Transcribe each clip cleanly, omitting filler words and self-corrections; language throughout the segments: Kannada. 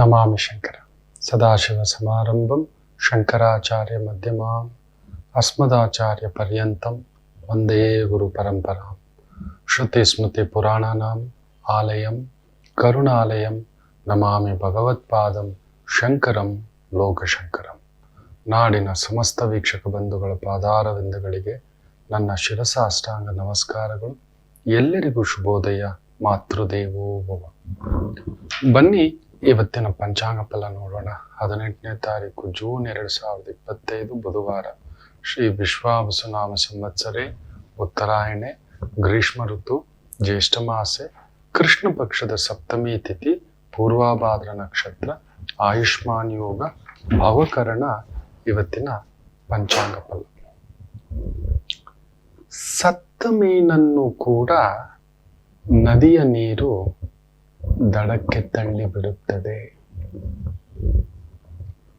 ನಮಾಮಿ ಶಂಕರ ಸದಾಶಿವ ಸಮಾರಂಭಂ ಶಂಕರಾಚಾರ್ಯ ಮಧ್ಯಮಾಂ ಅಸ್ಮದಾಚಾರ್ಯ ಪರ್ಯಂತಂ ವಂದೇ ಗುರು ಪರಂಪರಾಂ ಶ್ರುತಿ ಸ್ಮೃತಿ ಪುರಾಣಾನಾಂ ಆಲಯಂ ಕರುಣಾಲಯಂ ನಮಾಮಿ ಭಗವತ್ಪಾದಂ ಶಂಕರಂ ಲೋಕಶಂಕರಂ. ನಾಡಿನ ಸಮಸ್ತ ವೀಕ್ಷಕ ಬಂಧುಗಳ ಪಾದಾರವಿಂದಗಳಿಗೆ ನನ್ನ ಶಿರಸಾಷ್ಟಾಂಗ ನಮಸ್ಕಾರಗಳು. ಎಲ್ಲರಿಗೂ ಶುಭೋದಯ. ಮಾತೃದೇವೋ ಭವ. ಬನ್ನಿ ಇವತ್ತಿನ ಪಂಚಾಂಗ ಫಲ ನೋಡೋಣ. 18ನೇ ತಾರೀಕು ಜೂನ್ 2025 ಬುಧವಾರ. ಶ್ರೀ ವಿಶ್ವಾವಸುನಾಮ ಸಂವತ್ಸರೆ ಉತ್ತರಾಯಣೆ ಗ್ರೀಷ್ಮ ಋತು ಜ್ಯೇಷ್ಠ ಮಾಸೆ ಕೃಷ್ಣ ಪಕ್ಷದ ಸಪ್ತಮಿ ತಿಥಿ ಪೂರ್ವಾಭಾದ್ರ ನಕ್ಷತ್ರ ಆಯುಷ್ಮಾನ್ ಯೋಗ ಭಾವಕರಣ. ಇವತ್ತಿನ ಪಂಚಾಂಗ ಫಲ. ಸತ್ತ ಮೀನನ್ನು ಕೂಡ ನದಿಯ ನೀರು ದಡಕ್ಕೆ ತಳ್ಳಿ ಬಿಡುತ್ತದೆ.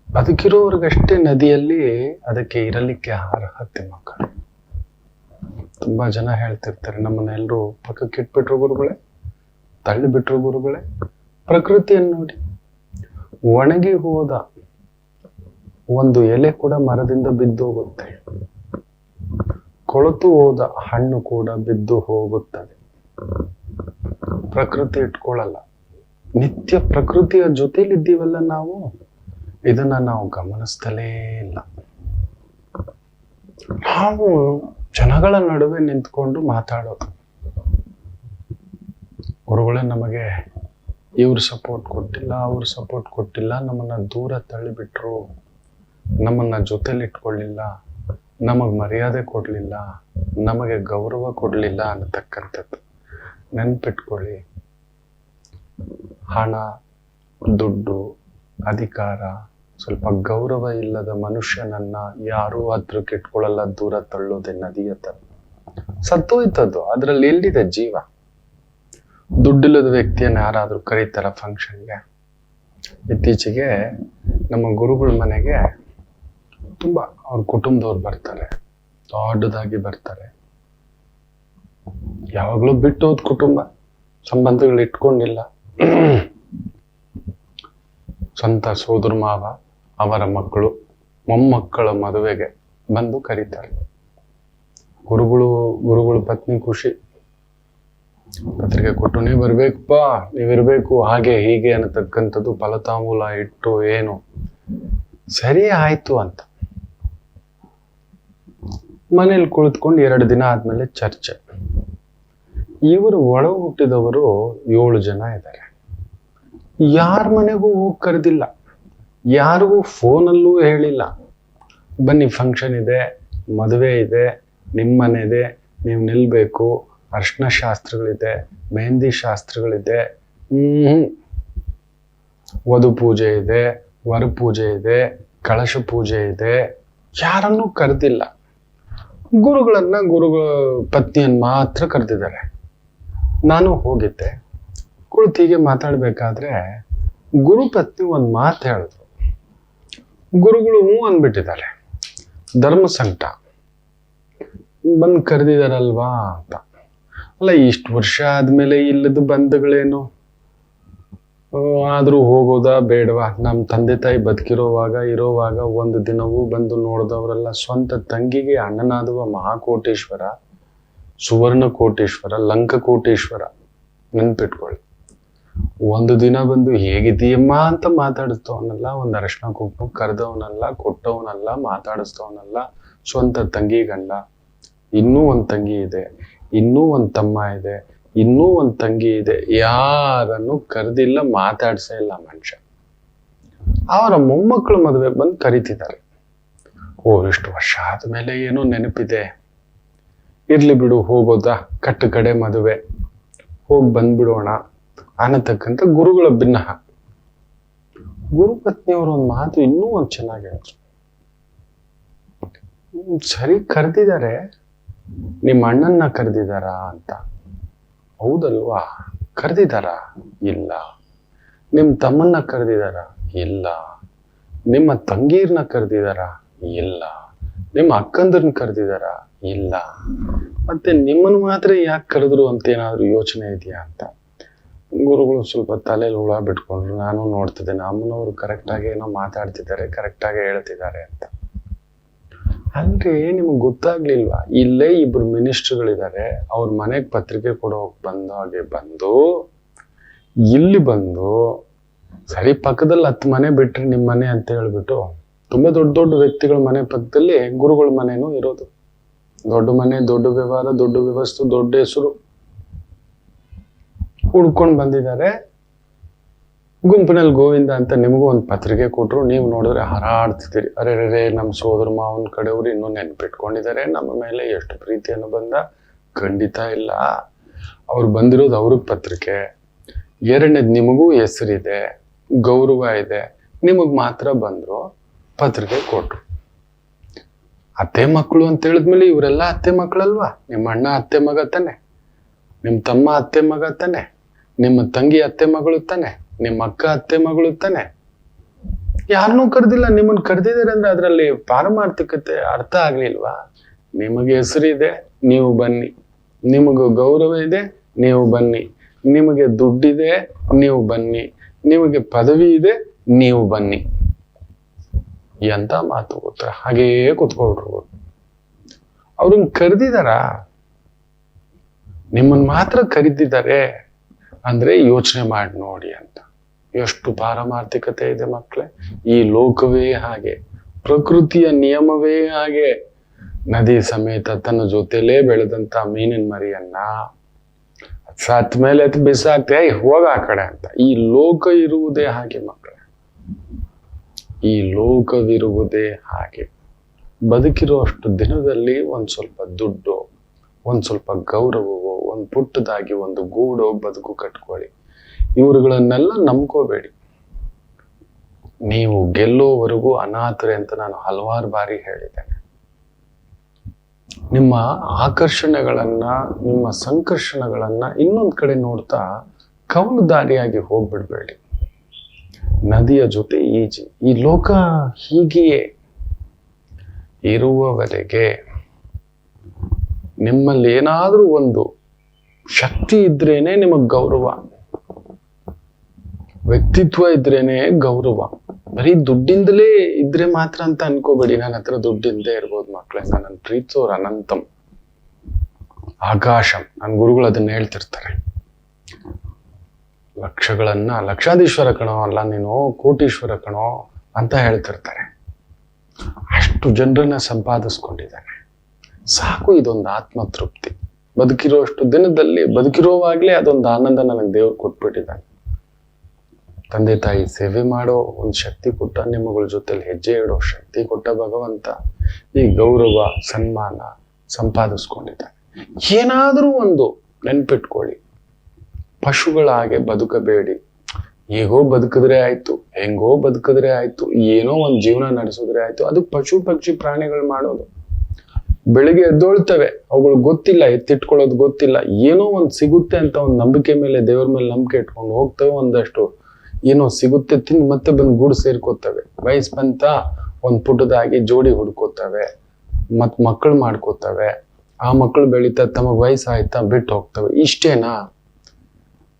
ಬದುಕಿರೋರ್ಗಷ್ಟೇ ನದಿಯಲ್ಲಿ ಅದಕ್ಕೆ ಇರಲಿಕ್ಕೆ ಅರ್ಹತೆ. ಮಕ್ಕಳು ತುಂಬಾ ಜನ ಹೇಳ್ತಿರ್ತಾರೆ, ನಮ್ಮನ್ನೆಲ್ಲರೂ ಪಕ್ಕಕ್ಕೆ ಇಟ್ಬಿಟ್ರು ಗುರುಗಳೇ, ತಳ್ಳಿ ಬಿಟ್ರು ಗುರುಗಳೇ. ಪ್ರಕೃತಿಯನ್ನು ನೋಡಿ, ಒಣಗಿ ಹೋದ ಒಂದು ಎಲೆ ಕೂಡ ಮರದಿಂದ ಬಿದ್ದು ಹೋಗುತ್ತೆ, ಕೊಳೆತು ಹೋದ ಹಣ್ಣು ಕೂಡ ಬಿದ್ದು ಹೋಗುತ್ತದೆ. ಪ್ರಕೃತಿ ಇಟ್ಕೊಳ್ಳಲ್ಲ. ನಿತ್ಯ ಪ್ರಕೃತಿಯ ಜೊತೆಲಿದ್ದೀವಲ್ಲ ನಾವು, ಇದನ್ನ ನಾವು ಗಮನಿಸ್ತಲೇ ಇಲ್ಲ. ನಾವು ಜನಗಳ ನಡುವೆ ನಿಂತ್ಕೊಂಡು ಮಾತಾಡೋದು. ಗುರುಗಳೇ ನಮಗೆ ಇವ್ರು ಸಪೋರ್ಟ್ ಕೊಟ್ಟಿಲ್ಲ, ಅವ್ರು ಸಪೋರ್ಟ್ ಕೊಟ್ಟಿಲ್ಲ, ನಮ್ಮನ್ನ ದೂರ ತಳ್ಳಿಬಿಟ್ರು, ನಮ್ಮನ್ನ ಜೊತೆಲಿ ಇಟ್ಕೊಳ್ಳಿಲ್ಲ, ನಮಗ್ ಮರ್ಯಾದೆ ಕೊಡ್ಲಿಲ್ಲ, ನಮಗೆ ಗೌರವ ಕೊಡ್ಲಿಲ್ಲ ಅನ್ನತಕ್ಕಂಥದ್ದು. ನೆನ್ಪಿಟ್ಕೊಳ್ಳಿ, ಹಣ, ದುಡ್ಡು, ಅಧಿಕಾರ, ಸ್ವಲ್ಪ ಗೌರವ ಇಲ್ಲದ ಮನುಷ್ಯನನ್ನ ಯಾರೂ ಹತ್ರಕ್ಕೆ ಇಟ್ಕೊಳ್ಳಲ್ಲ, ದೂರ ತಳ್ಳೋದೆ ನದಿಯ ತರ. ಸತ್ತೋಯ್ತದ್ದು, ಅದ್ರಲ್ಲಿ ಎಲ್ಲಿದೆ ಜೀವ? ದುಡ್ಡಿಲ್ಲದ ವ್ಯಕ್ತಿಯನ್ನ ಯಾರಾದ್ರೂ ಕರೀತಾರ ಫಂಕ್ಷನ್ಗೆ? ಇತ್ತೀಚೆಗೆ ನಮ್ಮ ಗುರುಗಳ ಮನೆಗೆ ತುಂಬಾ ಅವ್ರ ಕುಟುಂಬದವ್ರು ಬರ್ತಾರೆ, ದೊಡ್ಡದಾಗಿ ಬರ್ತಾರೆ. ಯಾವಾಗ್ಲೂ ಬಿಟ್ಟು ಹೋದ್ ಕುಟುಂಬ, ಸಂಬಂಧಗಳು ಇಟ್ಕೊಂಡಿಲ್ಲ. ಸ್ವಂತ ಸೋದರ ಮಾವ, ಅವರ ಮಕ್ಕಳು, ಮೊಮ್ಮಕ್ಕಳ ಮದುವೆಗೆ ಬಂದು ಕರೀತಾರೆ. ಗುರುಗಳು ಪತ್ನಿ ಖುಷಿ, ಪತ್ರಿಕೆ ಕೊಟ್ಟು ನೀವು ಬರ್ಬೇಕಪ್ಪ, ನೀವಿರ್ಬೇಕು, ಹಾಗೆ ಹೀಗೆ ಅನ್ನತಕ್ಕಂಥದ್ದು ಫಲತಾಂಬೂಲ ಇಟ್ಟು ಏನು ಸರಿ ಆಯ್ತು ಅಂತ ಮನೇಲಿ ಕುಳಿತುಕೊಂಡು 2 ದಿನ ಆದ್ಮೇಲೆ ಚರ್ಚೆ. ಇವರು ಒಳ ಹುಟ್ಟಿದವರು 7 ಜನ ಇದ್ದಾರೆ. ಯಾರ ಮನೆಗೂ ಹೋಗಿ ಕರೆದಿಲ್ಲ, ಯಾರಿಗೂ ಫೋನಲ್ಲೂ ಹೇಳಿಲ್ಲ, ಬನ್ನಿ ಫಂಕ್ಷನ್ ಇದೆ, ಮದುವೆ ಇದೆ, ನಿಮ್ಮ ಮನೆ ಇದೆ, ನೀವು ನಿಲ್ಬೇಕು, ಅರ್ಶಿನ ಶಾಸ್ತ್ರಗಳಿದೆ, ಮೆಹಂದಿ ಶಾಸ್ತ್ರಗಳಿದೆ, ವಧು ಪೂಜೆ ಇದೆ, ವರ ಪೂಜೆ ಇದೆ, ಕಳಶ ಪೂಜೆ ಇದೆ. ಯಾರನ್ನೂ ಕರೆದಿಲ್ಲ. ಗುರುಗಳ ಪತ್ನಿಯನ್ನು ಮಾತ್ರ ಕರೆದಿದ್ದಾರೆ. ನಾನು ಹೋಗಿದ್ದೆ. ಕುಳಿತಿಗೆ ಮಾತಾಡ್ಬೇಕಾದ್ರೆ ಗುರು ಪತ್ನಿ ಒಂದು ಮಾತು ಹೇಳಿದ್ರು. ಗುರುಗಳು ಅಂದ್ಬಿಟ್ಟಿದ್ದಾರೆ, ಧರ್ಮ ಸಂಕಟ ಬಂದು ಕರೆದಿದಾರಲ್ವಾ ಅಂತ. ಅಲ್ಲ, ಇಷ್ಟು ವರ್ಷ ಆದ್ಮೇಲೆ ಇಲ್ಲದ ಬಂಧುಗಳೇನು, ಆದ್ರೂ ಹೋಗೋದಾ ಬೇಡವಾ? ನಮ್ಮ ತಂದೆ ತಾಯಿ ಇರೋವಾಗ ಒಂದು ದಿನವೂ ಬಂದು ನೋಡಿದವರೆಲ್ಲ ಸ್ವಂತ ತಂಗಿಗೆ ಅಣ್ಣನಾದವ ಮಹಾಕೋಟೇಶ್ವರ, ಸುವರ್ಣ ಕೋಟೇಶ್ವರ, ಲಂಕಕೋಟೇಶ್ವರ. ನೆನ್ಪಿಟ್ಕೊಳ್ಳಿ. ಒಂದು ದಿನ ಬಂದು ಹೇಗಿದ್ದೀಯಮ್ಮ ಅಂತ ಮಾತಾಡಿಸ್ತವನಲ್ಲ, ಒಂದು ಅರಶಿನ ಕುಂಕುಮ ಕರೆದವನಲ್ಲ, ಕೊಟ್ಟವನಲ್ಲ, ಮಾತಾಡಿಸ್ತವನಲ್ಲ, ಸ್ವಂತ ತಂಗಿ ಗಂಡ. ಇನ್ನೂ ಒಂದು ತಂಗಿ ಇದೆ, ಇನ್ನೂ ಒಂದು ತಮ್ಮ ಇದೆ, ಇನ್ನೂ ಒಂದು ತಂಗಿ ಇದೆ. ಯಾರನ್ನು ಕರೆದಿಲ್ಲ, ಮಾತಾಡ್ಸೇ ಇಲ್ಲ ಮನುಷ್ಯ. ಅವರ ಮೊಮ್ಮಕ್ಕಳ ಮದುವೆ ಬಂದು ಕರೀತಿದ್ದಾರೆ. ಇಷ್ಟು ವರ್ಷ ಆದ್ಮೇಲೆ ಏನೋ ನೆನಪಿದೆ, ಇರ್ಲಿ ಬಿಡು, ಹೋಗೋದಾ, ಕಟ್ಟು ಕಡೆ ಮದುವೆ, ಹೋಗಿ ಬಂದ್ಬಿಡೋಣ ಅನ್ನತಕ್ಕಂಥ ಗುರುಗಳ ಭಿನ್ನಹ. ಗುರು ಪತ್ನಿಯವರು ಒಂದು ಮಾತು ಇನ್ನೂ ಒಂದು ಚೆನ್ನಾಗಿ ಹೇಳಿದ್ರು. ಸರಿ, ಕರೆದಿದ್ದಾರೆ, ನಿಮ್ಮ ಅಣ್ಣನ್ನ ಕರೆದಿದಾರ ಅಂತ. ಹೌದಲ್ವಾ? ಕರೆದಿದಾರ? ಇಲ್ಲ. ನಿಮ್ಮ ತಮ್ಮನ್ನ ಕರೆದಿದಾರ? ಇಲ್ಲ. ನಿಮ್ಮ ತಂಗೀರ್ನ ಕರೆದಿದಾರ? ಇಲ್ಲ. ನಿಮ್ಮ ಅಕ್ಕಂದ್ರನ್ನ ಕರೆದಿದಾರ? ಇಲ್ಲ. ಮತ್ತೆ ನಿಮ್ಮನ್ನು ಮಾತ್ರ ಯಾಕೆ ಕರೆದ್ರು ಅಂತ ಏನಾದ್ರು ಯೋಚನೆ ಇದೆಯಾ ಅಂತ. ಗುರುಗಳು ಸ್ವಲ್ಪ ತಲೆಯಲ್ಲಿ ಹುಳ ಬಿಟ್ಕೊಂಡ್ರು. ನಾನು ನೋಡ್ತಿದ್ದೇನೆ ಅಮ್ಮನವರು ಕರೆಕ್ಟಾಗಿ ಏನೋ ಮಾತಾಡ್ತಿದ್ದಾರೆ, ಕರೆಕ್ಟಾಗಿ ಹೇಳ್ತಿದ್ದಾರೆ ಅಂತ. ಅಂದ್ರೆ ನಿಮ್ಗೆ ಗೊತ್ತಾಗ್ಲಿಲ್ವಾ? ಇಲ್ಲೇ ಇಬ್ರು ಮಿನಿಸ್ಟರ್ಗಳಿದ್ದಾರೆ, ಅವ್ರ ಮನೆಗೆ ಪತ್ರಿಕೆ ಕೊಡೋಕ್ ಬಂದಾಗೆ ಬಂದು ಇಲ್ಲಿ ಬಂದು ಸರಿ ಪಕ್ಕದಲ್ಲಿ 10 ಮನೆ ಬಿಟ್ರೆ ನಿಮ್ಮ ಮನೆ ಅಂತ ಹೇಳ್ಬಿಟ್ಟು, ತುಂಬಾ ದೊಡ್ಡ ದೊಡ್ಡ ವ್ಯಕ್ತಿಗಳ ಮನೆ ಪಕ್ಕದಲ್ಲಿ ಗುರುಗಳ ಮನೆನೂ ಇರೋದು. ದೊಡ್ಡ ಮನೆ, ದೊಡ್ಡ ವ್ಯವಹಾರ, ದೊಡ್ಡ ವ್ಯವಸ್ಥೆ, ದೊಡ್ಡ ಹೆಸರು ಹುಡ್ಕೊಂಡು ಬಂದಿದ್ದಾರೆ. ಗುಂಪಿನಲ್ಲಿ ಗೋವಿಂದ ಅಂತ ನಿಮಗೂ ಒಂದು ಪತ್ರಿಕೆ ಕೊಟ್ರು. ನೀವು ನೋಡಿದ್ರೆ ಹಾರಾಡ್ತಿದ್ದೀರಿ. ಅರೆ ನಮ್ಮ ಸೋದರ ಮಾವನ ಕಡೆಯವರು ಇನ್ನೂ ನೆನ್ಪಿಟ್ಕೊಂಡಿದ್ದಾರೆ, ನಮ್ಮ ಮೇಲೆ ಎಷ್ಟು ಪ್ರೀತಿಯನ್ನು ಬಂದ. ಖಂಡಿತ ಇಲ್ಲ. ಅವ್ರು ಬಂದಿರೋದು ಅವ್ರಿಗೆ ಪತ್ರಿಕೆ. ಎರಡನೇದು ನಿಮಗೂ ಹೆಸರಿದೆ, ಗೌರವ ಇದೆ. ನಿಮಗ್ ಮಾತ್ರ ಬಂದ್ರು, ಪತ್ರಿಕೆ ಕೊಟ್ರು. ಅತ್ತೆ ಮಕ್ಕಳು ಅಂತ ಹೇಳಿದ್ಮೇಲೆ ಇವರೆಲ್ಲ ಅತ್ತೆ ಮಕ್ಕಳಲ್ವಾ? ನಿಮ್ಮ ಅಣ್ಣ ಅತ್ತೆ ಮಗ ತಾನೆ, ನಿಮ್ಮ ತಮ್ಮ ಅತ್ತೆ ಮಗ ತಾನೆ, ನಿಮ್ಮ ತಂಗಿ ಅತ್ತೆ ಮಗಳು ತಾನೆ, ನಿಮ್ಮ ಅಕ್ಕ ಅತ್ತೆ ಮಗಳು ತಾನೆ. ಯಾರನ್ನೂ ಕರೆದಿಲ್ಲ, ನಿಮ್ಮನ್ನು ಕರೆದಿದ್ದಾರೆ ಅಂದ್ರೆ ಅದರಲ್ಲಿ ಪಾರಮಾರ್ಥಿಕತೆ ಅರ್ಥ ಆಗ್ಲಿಲ್ವಾ? ನಿಮಗೆ ಹೆಸರಿದೆ, ನೀವು ಬನ್ನಿ. ನಿಮಗೂ ಗೌರವ ಇದೆ, ನೀವು ಬನ್ನಿ. ನಿಮಗೆ ದುಡ್ಡಿದೆ, ನೀವು ಬನ್ನಿ. ನಿಮಗೆ ಪದವಿ ಇದೆ, ನೀವು ಬನ್ನಿ. ಎಂತ ಮಾತು ಗೊತ್ತಾ? ಹಾಗೆಯೇ ಕೂತ್ಕೊಳ್ರು. ಅವ್ರನ್ನ ಕರೆದಿದಾರ, ನಿಮ್ಮನ್ನ ಮಾತ್ರ ಕರೆದಿದ್ದಾರೆ ಅಂದ್ರೆ ಯೋಚನೆ ಮಾಡಿ ನೋಡಿ ಅಂತ. ಎಷ್ಟು ಪಾರಮಾರ್ಥಿಕತೆ ಇದೆ ಮಕ್ಕಳೇ. ಈ ಲೋಕವೇ ಹಾಗೆ, ಪ್ರಕೃತಿಯ ನಿಯಮವೇ ಹಾಗೆ. ನದಿ ಸಮೇತ ತನ್ನ ಜೊತೆಲೇ ಬೆಳೆದಂತ ಮೀನಿನ ಮರಿಯನ್ನ ಸತ್ ಮೇಲೆ ಬಿಸಾಕ್ತೆ, ಹೋಗ ಆ ಕಡೆ ಅಂತ. ಈ ಲೋಕ ಇರುವುದೇ ಹಾಗೆ ಮಕ್ಕಳೇ, ಈ ಲೋಕವಿರುವುದೇ ಹಾಗೆ. ಬದುಕಿರೋ ಅಷ್ಟು ದಿನದಲ್ಲಿ ಒಂದ್ ಸ್ವಲ್ಪ ದುಡ್ಡು, ಒಂದ್ ಸ್ವಲ್ಪ ಗೌರವವೋ, ಒಂದ್ ಪುಟ್ಟದಾಗಿ ಒಂದು ಗೂಡೋ ಬದುಕು ಕಟ್ಕೊಳ್ಳಿ. ಇವ್ರುಗಳನ್ನೆಲ್ಲ ನಂಬ್ಕೋಬೇಡಿ. ನೀವು ಗೆಲ್ಲೋವರೆಗೂ ಅನಾಥರೆ ಅಂತ ನಾನು ಹಲವಾರು ಬಾರಿ ಹೇಳಿದ್ದೇನೆ. ನಿಮ್ಮ ಆಕರ್ಷಣೆಗಳನ್ನ, ನಿಮ್ಮ ಸಂಕರ್ಷಣೆಗಳನ್ನ ಇನ್ನೊಂದ್ ಕಡೆ ನೋಡ್ತಾ ಕವಲು ದಾರಿಯಾಗಿ ಹೋಗ್ಬಿಡ್ಬೇಡಿ. ನದಿಯ ಜೊತೆ ಈಜಿ. ಈ ಲೋಕ ಹೀಗೆಯೇ ಇರುವವರೆಗೆ ನಿಮ್ಮಲ್ಲಿ ಏನಾದ್ರೂ ಒಂದು ಶಕ್ತಿ ಇದ್ರೇನೆ ನಿಮಗ್ ಗೌರವ, ವ್ಯಕ್ತಿತ್ವ ಇದ್ರೇನೆ ಗೌರವ. ಬರೀ ದುಡ್ಡಿಂದಲೇ ಇದ್ರೆ ಮಾತ್ರ ಅಂತ ಅನ್ಕೋಬೇಡಿ. ನನ್ನ ಹತ್ರ ದುಡ್ಡಿಂದೇ ಇರ್ಬೋದು ಮಕ್ಕಳೇ, ನನ್ನ ಪ್ರೀತಿಸೋರು ಅನಂತಂ ಆಕಾಶಂ. ನನ್ನ ಗುರುಗಳು ಅದನ್ನ ಹೇಳ್ತಿರ್ತಾರೆ. ಲಕ್ಷಗಳನ್ನ ಲಕ್ಷಾಧೀಶ್ವರ ಕಣೋ ಅಲ್ಲ ನೀನು, ಕೋಟೀಶ್ವರ ಕಣೋ ಅಂತ ಹೇಳ್ತಿರ್ತಾರೆ. ಅಷ್ಟು ಜನರನ್ನ ಸಂಪಾದಿಸ್ಕೊಂಡಿದ್ದಾನೆ. ಸಾಕು, ಇದೊಂದು ಆತ್ಮತೃಪ್ತಿ. ಬದುಕಿರೋಷ್ಟು ದಿನದಲ್ಲಿ, ಬದುಕಿರೋವಾಗ್ಲೇ ಅದೊಂದು ಆನಂದ ನನಗೆ ದೇವ್ರು ಕೊಟ್ಬಿಟ್ಟಿದ್ದಾನೆ. ತಂದೆ ತಾಯಿ ಸೇವೆ ಮಾಡೋ ಒಂದು ಶಕ್ತಿ ಕೊಟ್ಟ, ನಿಮ್ಮಗಳ ಜೊತೆಲಿ ಹೆಜ್ಜೆ ಇಡೋ ಶಕ್ತಿ ಕೊಟ್ಟ ಭಗವಂತ ಈ ಗೌರವ ಸನ್ಮಾನ ಸಂಪಾದಿಸ್ಕೊಂಡಿದ್ದಾನೆ. ಏನಾದ್ರೂ ಒಂದು ನೆನ್ಪಿಟ್ಕೊಳ್ಳಿ, ಪಶುಗಳ ಹಾಗೆ ಬದುಕಬೇಡಿ. ಹೇಗೋ ಬದುಕಿದ್ರೆ ಆಯ್ತು, ಹೆಂಗೋ ಬದುಕಿದ್ರೆ ಆಯ್ತು, ಏನೋ ಒಂದು ಜೀವನ ನಡೆಸಿದ್ರೆ ಆಯ್ತು. ಅದು ಪಶು ಪಕ್ಷಿ ಪ್ರಾಣಿಗಳು ಮಾಡೋದು. ಬೆಳಿಗ್ಗೆ ಎದ್ದೊಳ್ತವೆ, ಅವುಗಳಿಗೆ ಗೊತ್ತಿಲ್ಲ, ಎತ್ತಿಟ್ಕೊಳ್ಳೋದು ಗೊತ್ತಿಲ್ಲ. ಏನೋ ಒಂದು ಸಿಗುತ್ತೆ ಅಂತ ಒಂದು ನಂಬಿಕೆ ಮೇಲೆ, ದೇವ್ರ ಮೇಲೆ ನಂಬಿಕೆ ಇಟ್ಕೊಂಡು ಹೋಗ್ತವೆ. ಒಂದಷ್ಟು ಏನೋ ಸಿಗುತ್ತೆ ತಿಂದು ಮತ್ತೆ ಬಂದು ಗೂಡು ಸೇರ್ಕೋತವೆ. ವಯಸ್ಸು ಬಂತ ಒಂದು ಪುಟ್ಟದಾಗಿ ಜೋಡಿ ಹುಡ್ಕೋತವೆ, ಮಕ್ಕಳು ಮಾಡ್ಕೋತವೆ. ಆ ಮಕ್ಕಳು ಬೆಳೀತಾ ತಮಗ್ ವಯಸ್ಸಾಯ್ತಾ ಬಿಟ್ಟು ಹೋಗ್ತವೆ. ಇಷ್ಟೇನಾ?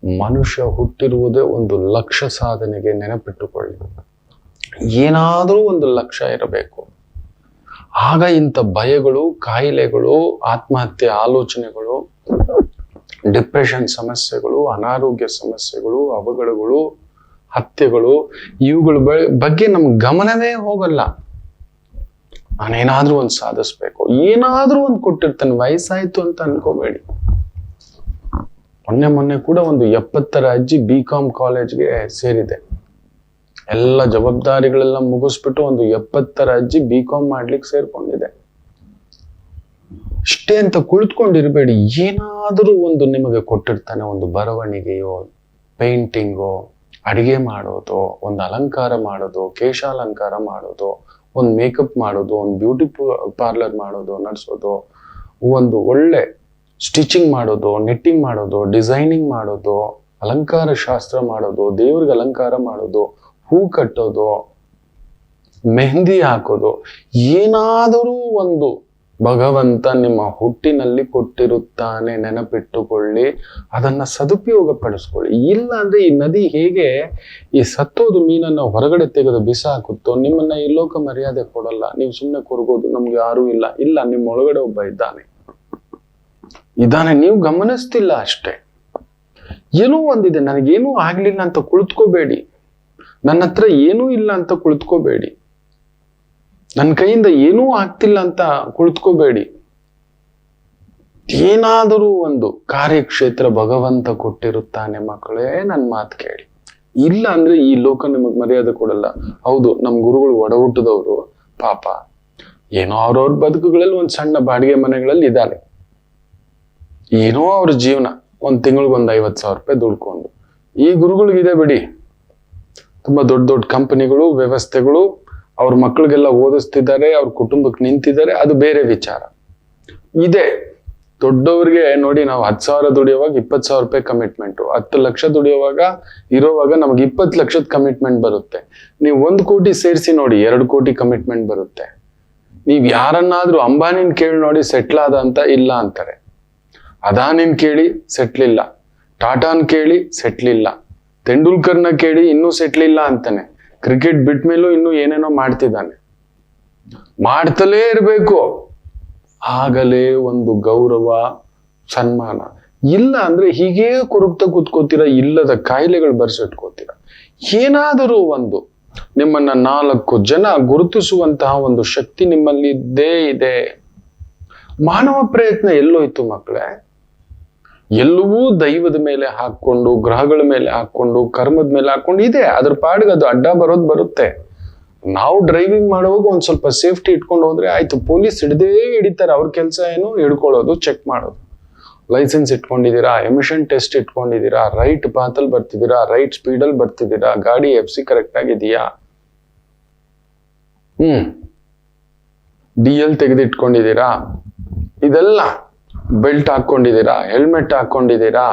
ಮನುಷ್ಯ ಹುಟ್ಟಿರುವುದೇ ಒಂದು ಲಕ್ಷ್ಯ ಸಾಧನೆಗೆ. ನೆನಪಿಟ್ಟುಕೊಳ್ಳಿ, ಏನಾದ್ರೂ ಒಂದು ಲಕ್ಷ್ಯ ಇರಬೇಕು. ಆಗ ಇಂಥ ಭಯಗಳು, ಕಾಯಿಲೆಗಳು, ಆತ್ಮಹತ್ಯೆ ಆಲೋಚನೆಗಳು, ಡಿಪ್ರೆಷನ್ ಸಮಸ್ಯೆಗಳು, ಅನಾರೋಗ್ಯ ಸಮಸ್ಯೆಗಳು, ಅವಘಡಗಳು, ಹತ್ಯೆಗಳು, ಇವುಗಳ ಬಗ್ಗೆ ನಮ್ ಗಮನವೇ ಹೋಗಲ್ಲ. ನಾನೇನಾದ್ರೂ ಒಂದು ಸಾಧಿಸ್ಬೇಕು, ಏನಾದ್ರೂ ಒಂದು ಕೊಟ್ಟಿರ್ತಾನೆ. ವಯಸ್ಸಾಯ್ತು ಅಂತ ಅನ್ಕೋಬೇಡಿ. ಮೊನ್ನೆ ಕೂಡ ಒಂದು 70ರ ಅಜ್ಜಿ BCom ಕಾಲೇಜ್ಗೆ ಸೇರಿದೆ. ಎಲ್ಲ ಜವಾಬ್ದಾರಿಗಳೆಲ್ಲ ಮುಗಿಸ್ಬಿಟ್ಟು ಒಂದು 70ರ ಅಜ್ಜಿ BCom ಮಾಡ್ಲಿಕ್ಕೆ ಸೇರ್ಕೊಂಡಿದೆ. ಇಷ್ಟೇ ಅಂತ ಕುಳಿತುಕೊಂಡಿರ್ಬೇಡಿ. ಏನಾದ್ರೂ ಒಂದು ನಿಮಗೆ ಕೊಟ್ಟಿರ್ತಾನೆ. ಒಂದು ಬರವಣಿಗೆಯೋ, ಪೇಂಟಿಂಗೋ, ಅಡಿಗೆ ಮಾಡೋದು, ಒಂದು ಅಲಂಕಾರ ಮಾಡೋದು, ಕೇಶಾಲಂಕಾರ ಮಾಡೋದು, ಒಂದು ಮೇಕಪ್ ಮಾಡೋದು, ಒಂದು ಬ್ಯೂಟಿ ಪಾರ್ಲರ್ ಮಾಡೋದು, ನಡೆಸೋದು, ಒಂದು ಒಳ್ಳೆ ಸ್ಟಿಚಿಂಗ್ ಮಾಡೋದು, ನೆಟ್ಟಿಂಗ್ ಮಾಡೋದು, ಡಿಸೈನಿಂಗ್ ಮಾಡೋದು, ಅಲಂಕಾರ ಶಾಸ್ತ್ರ ಮಾಡೋದು, ದೇವ್ರಿಗೆ ಅಲಂಕಾರ ಮಾಡೋದು, ಹೂ ಕಟ್ಟೋದು, ಮೆಹಂದಿ ಹಾಕೋದು, ಏನಾದರೂ ಒಂದು ಭಗವಂತ ನಿಮ್ಮ ಹುಟ್ಟಿನಲ್ಲಿ ಕೊಟ್ಟಿರುತ್ತಾನೆ, ನೆನಪಿಟ್ಟುಕೊಳ್ಳಿ, ಅದನ್ನ ಸದುಪಯೋಗ ಪಡಿಸ್ಕೊಳ್ಳಿ. ಇಲ್ಲ ಅಂದ್ರೆ ಈ ನದಿ ಹೇಗೆ ಈ ಸತ್ತೋದು ಮೀನನ್ನ ಹೊರಗಡೆ ತೆಗೆದು ಬಿಸಾಕುತ್ತೋ, ನಿಮ್ಮನ್ನ ಈ ಲೋಕ ಮರ್ಯಾದೆ ಕೊಡಲ್ಲ. ನೀವು ಸುಮ್ಮನೆ ಕೊರಗೋದು, ನಮ್ಗೆ ಯಾರೂ ಇಲ್ಲ. ಇಲ್ಲ, ನಿಮ್ಮ ಒಳಗಡೆ ಒಬ್ಬ ಇದ್ದಾನೆ, ನೀವು ಗಮನಿಸ್ತಿಲ್ಲ ಅಷ್ಟೇ. ಏನೋ ಒಂದಿದೆ, ನನಗೇನೂ ಆಗ್ಲಿಲ್ಲ ಅಂತ ಕುಳಿತುಕೋಬೇಡಿ. ನನ್ನ ಹತ್ರ ಏನೂ ಇಲ್ಲ ಅಂತ ಕುಳಿತುಕೋಬೇಡಿ. ನನ್ನ ಕೈಯಿಂದ ಏನೂ ಆಗ್ತಿಲ್ಲ ಅಂತ ಕುಳಿತುಕೋಬೇಡಿ. ಏನಾದರೂ ಒಂದು ಕಾರ್ಯಕ್ಷೇತ್ರ ಭಗವಂತ ಕೊಟ್ಟಿರುತ್ತಾನೆ ಮಕ್ಕಳೇ, ನನ್ನ ಮಾತು ಕೇಳಿ. ಇಲ್ಲ ಅಂದ್ರೆ ಈ ಲೋಕ ನಿಮಗ್ ಮರ್ಯಾದೆ ಕೊಡಲ್ಲ. ಹೌದು, ನಮ್ ಗುರುಗಳು ಒಡಹುಟ್ಟದವರು ಪಾಪ ಏನೋ ಅವ್ರವ್ರ ಬದುಕುಗಳಲ್ಲಿ ಒಂದ್ ಸಣ್ಣ ಬಾಡಿಗೆ ಮನೆಗಳಲ್ಲಿ ಇದ್ದಾರೆ. ಏನೋ ಅವ್ರ ಜೀವನ, ಒಂದ್ ತಿಂಗಳಿಗೆ ಒಂದು 50,000 ರೂಪಾಯಿ ದುಡ್ಕೊಂಡು. ಈ ಗುರುಗಳಿಗಿದೆ ಬಿಡಿ, ತುಂಬಾ ದೊಡ್ಡ ದೊಡ್ಡ ಕಂಪನಿಗಳು, ವ್ಯವಸ್ಥೆಗಳು, ಅವ್ರ ಮಕ್ಕಳಿಗೆಲ್ಲ ಓದಿಸ್ತಿದ್ದಾರೆ, ಅವ್ರ ಕುಟುಂಬಕ್ಕೆ ನಿಂತಿದ್ದಾರೆ, ಅದು ಬೇರೆ ವಿಚಾರ ಇದೆ. ದೊಡ್ಡವ್ರಿಗೆ ನೋಡಿ, ನಾವು 10,000 ದುಡಿಯುವಾಗ 20,000 ರೂಪಾಯಿ ಕಮಿಟ್ಮೆಂಟು, 10 ಲಕ್ಷ ದುಡಿಯುವಾಗ ಇರೋವಾಗ ನಮಗೆ 20 ಲಕ್ಷದ ಕಮಿಟ್ಮೆಂಟ್ ಬರುತ್ತೆ. ನೀವು 1 ಕೋಟಿ ಸೇರಿಸಿ ನೋಡಿ, 2 ಕೋಟಿ ಕಮಿಟ್ಮೆಂಟ್ ಬರುತ್ತೆ. ನೀವ್ ಯಾರನ್ನಾದ್ರೂ ಅಂಬಾನಿನ್ ಕೇಳಿ ನೋಡಿ ಸೆಟ್ಲ್ ಆದ ಅಂತ, ಇಲ್ಲ ಅಂತಾರೆ. ಅದಾನಿನ್ ಕೇಳಿ ಸೆಟ್ಲ್ ಇಲ್ಲ, ಟಾಟಾನ್ ಕೇಳಿ ಸೆಟ್ಲ್ ಇಲ್ಲ, ತೆಂಡೂಲ್ಕರ್ನ ಕೇಳಿ ಇನ್ನೂ ಸೆಟ್ಲ್ ಇಲ್ಲ ಅಂತಾನೆ. ಕ್ರಿಕೆಟ್ ಬಿಟ್ಟ ಮೇಲೂ ಇನ್ನೂ ಏನೇನೋ ಮಾಡ್ತಿದ್ದಾನೆ. ಮಾಡ್ತಲೇ ಇರ್ಬೇಕು, ಆಗಲೇ ಒಂದು ಗೌರವ, ಸನ್ಮಾನ. ಇಲ್ಲ ಅಂದ್ರೆ ಹೀಗೇ ಕೊರಗ್ತಾ ಕೂತ್ಕೋತೀರ, ಇಲ್ಲದ ಕಾಯಿಲೆಗಳು ಬರ್ಸಿಟ್ಕೋತೀರ. ಏನಾದರೂ ಒಂದು ನಿಮ್ಮನ್ನ 4 ಜನ ಗುರುತಿಸುವಂತಹ ಒಂದು ಶಕ್ತಿ ನಿಮ್ಮಲ್ಲಿ ಇದ್ದೇ ಇದೆ. ಮಾನವ ಪ್ರಯತ್ನ ಎಲ್ಲೋಯ್ತು ಮಕ್ಕಳೇ? ಎಲ್ಲವೂ ದೈವದ ಮೇಲೆ ಹಾಕೊಂಡು, ಗ್ರಹಗಳ ಮೇಲೆ ಹಾಕೊಂಡು, ಕರ್ಮದ ಮೇಲೆ ಹಾಕೊಂಡು ಇದೆ. ಅದ್ರ ಪಾಡಿಗೆ ಅದು ಅಡ್ಡ ಬರುತ್ತೆ. ನಾವು ಡ್ರೈವಿಂಗ್ ಮಾಡುವಾಗ ಒಂದ್ ಸ್ವಲ್ಪ ಸೇಫ್ಟಿ ಇಟ್ಕೊಂಡು ಹೋದ್ರೆ ಆಯ್ತು. ಪೊಲೀಸ್ ಹಿಡಿತಾರೆ. ಅವ್ರ ಕೆಲಸ ಏನು? ಹಿಡ್ಕೊಳ್ಳೋದು, ಚೆಕ್ ಮಾಡೋದು. ಲೈಸೆನ್ಸ್ ಇಟ್ಕೊಂಡಿದ್ದೀರಾ, ಎಮಿಷನ್ ಟೆಸ್ಟ್ ಇಟ್ಕೊಂಡಿದ್ದೀರಾ, ರೈಟ್ ಪಾತಲ್ಲಿ ಬರ್ತಿದ್ದೀರಾ, ರೈಟ್ ಸ್ಪೀಡಲ್ಲಿ ಬರ್ತಿದ್ದೀರಾ, ಗಾಡಿ FC ಕರೆಕ್ಟ್ ಆಗಿದೆಯಾ, DL ತೆಗೆದಿಟ್ಕೊಂಡಿದ್ದೀರಾ, ಇದೆಲ್ಲ ಬೆಲ್ಟ್ ಹಾಕೊಂಡಿದ್ದೀರಾ, ಹೆಲ್ಮೆಟ್ ಹಾಕೊಂಡಿದ್ದೀರಾ,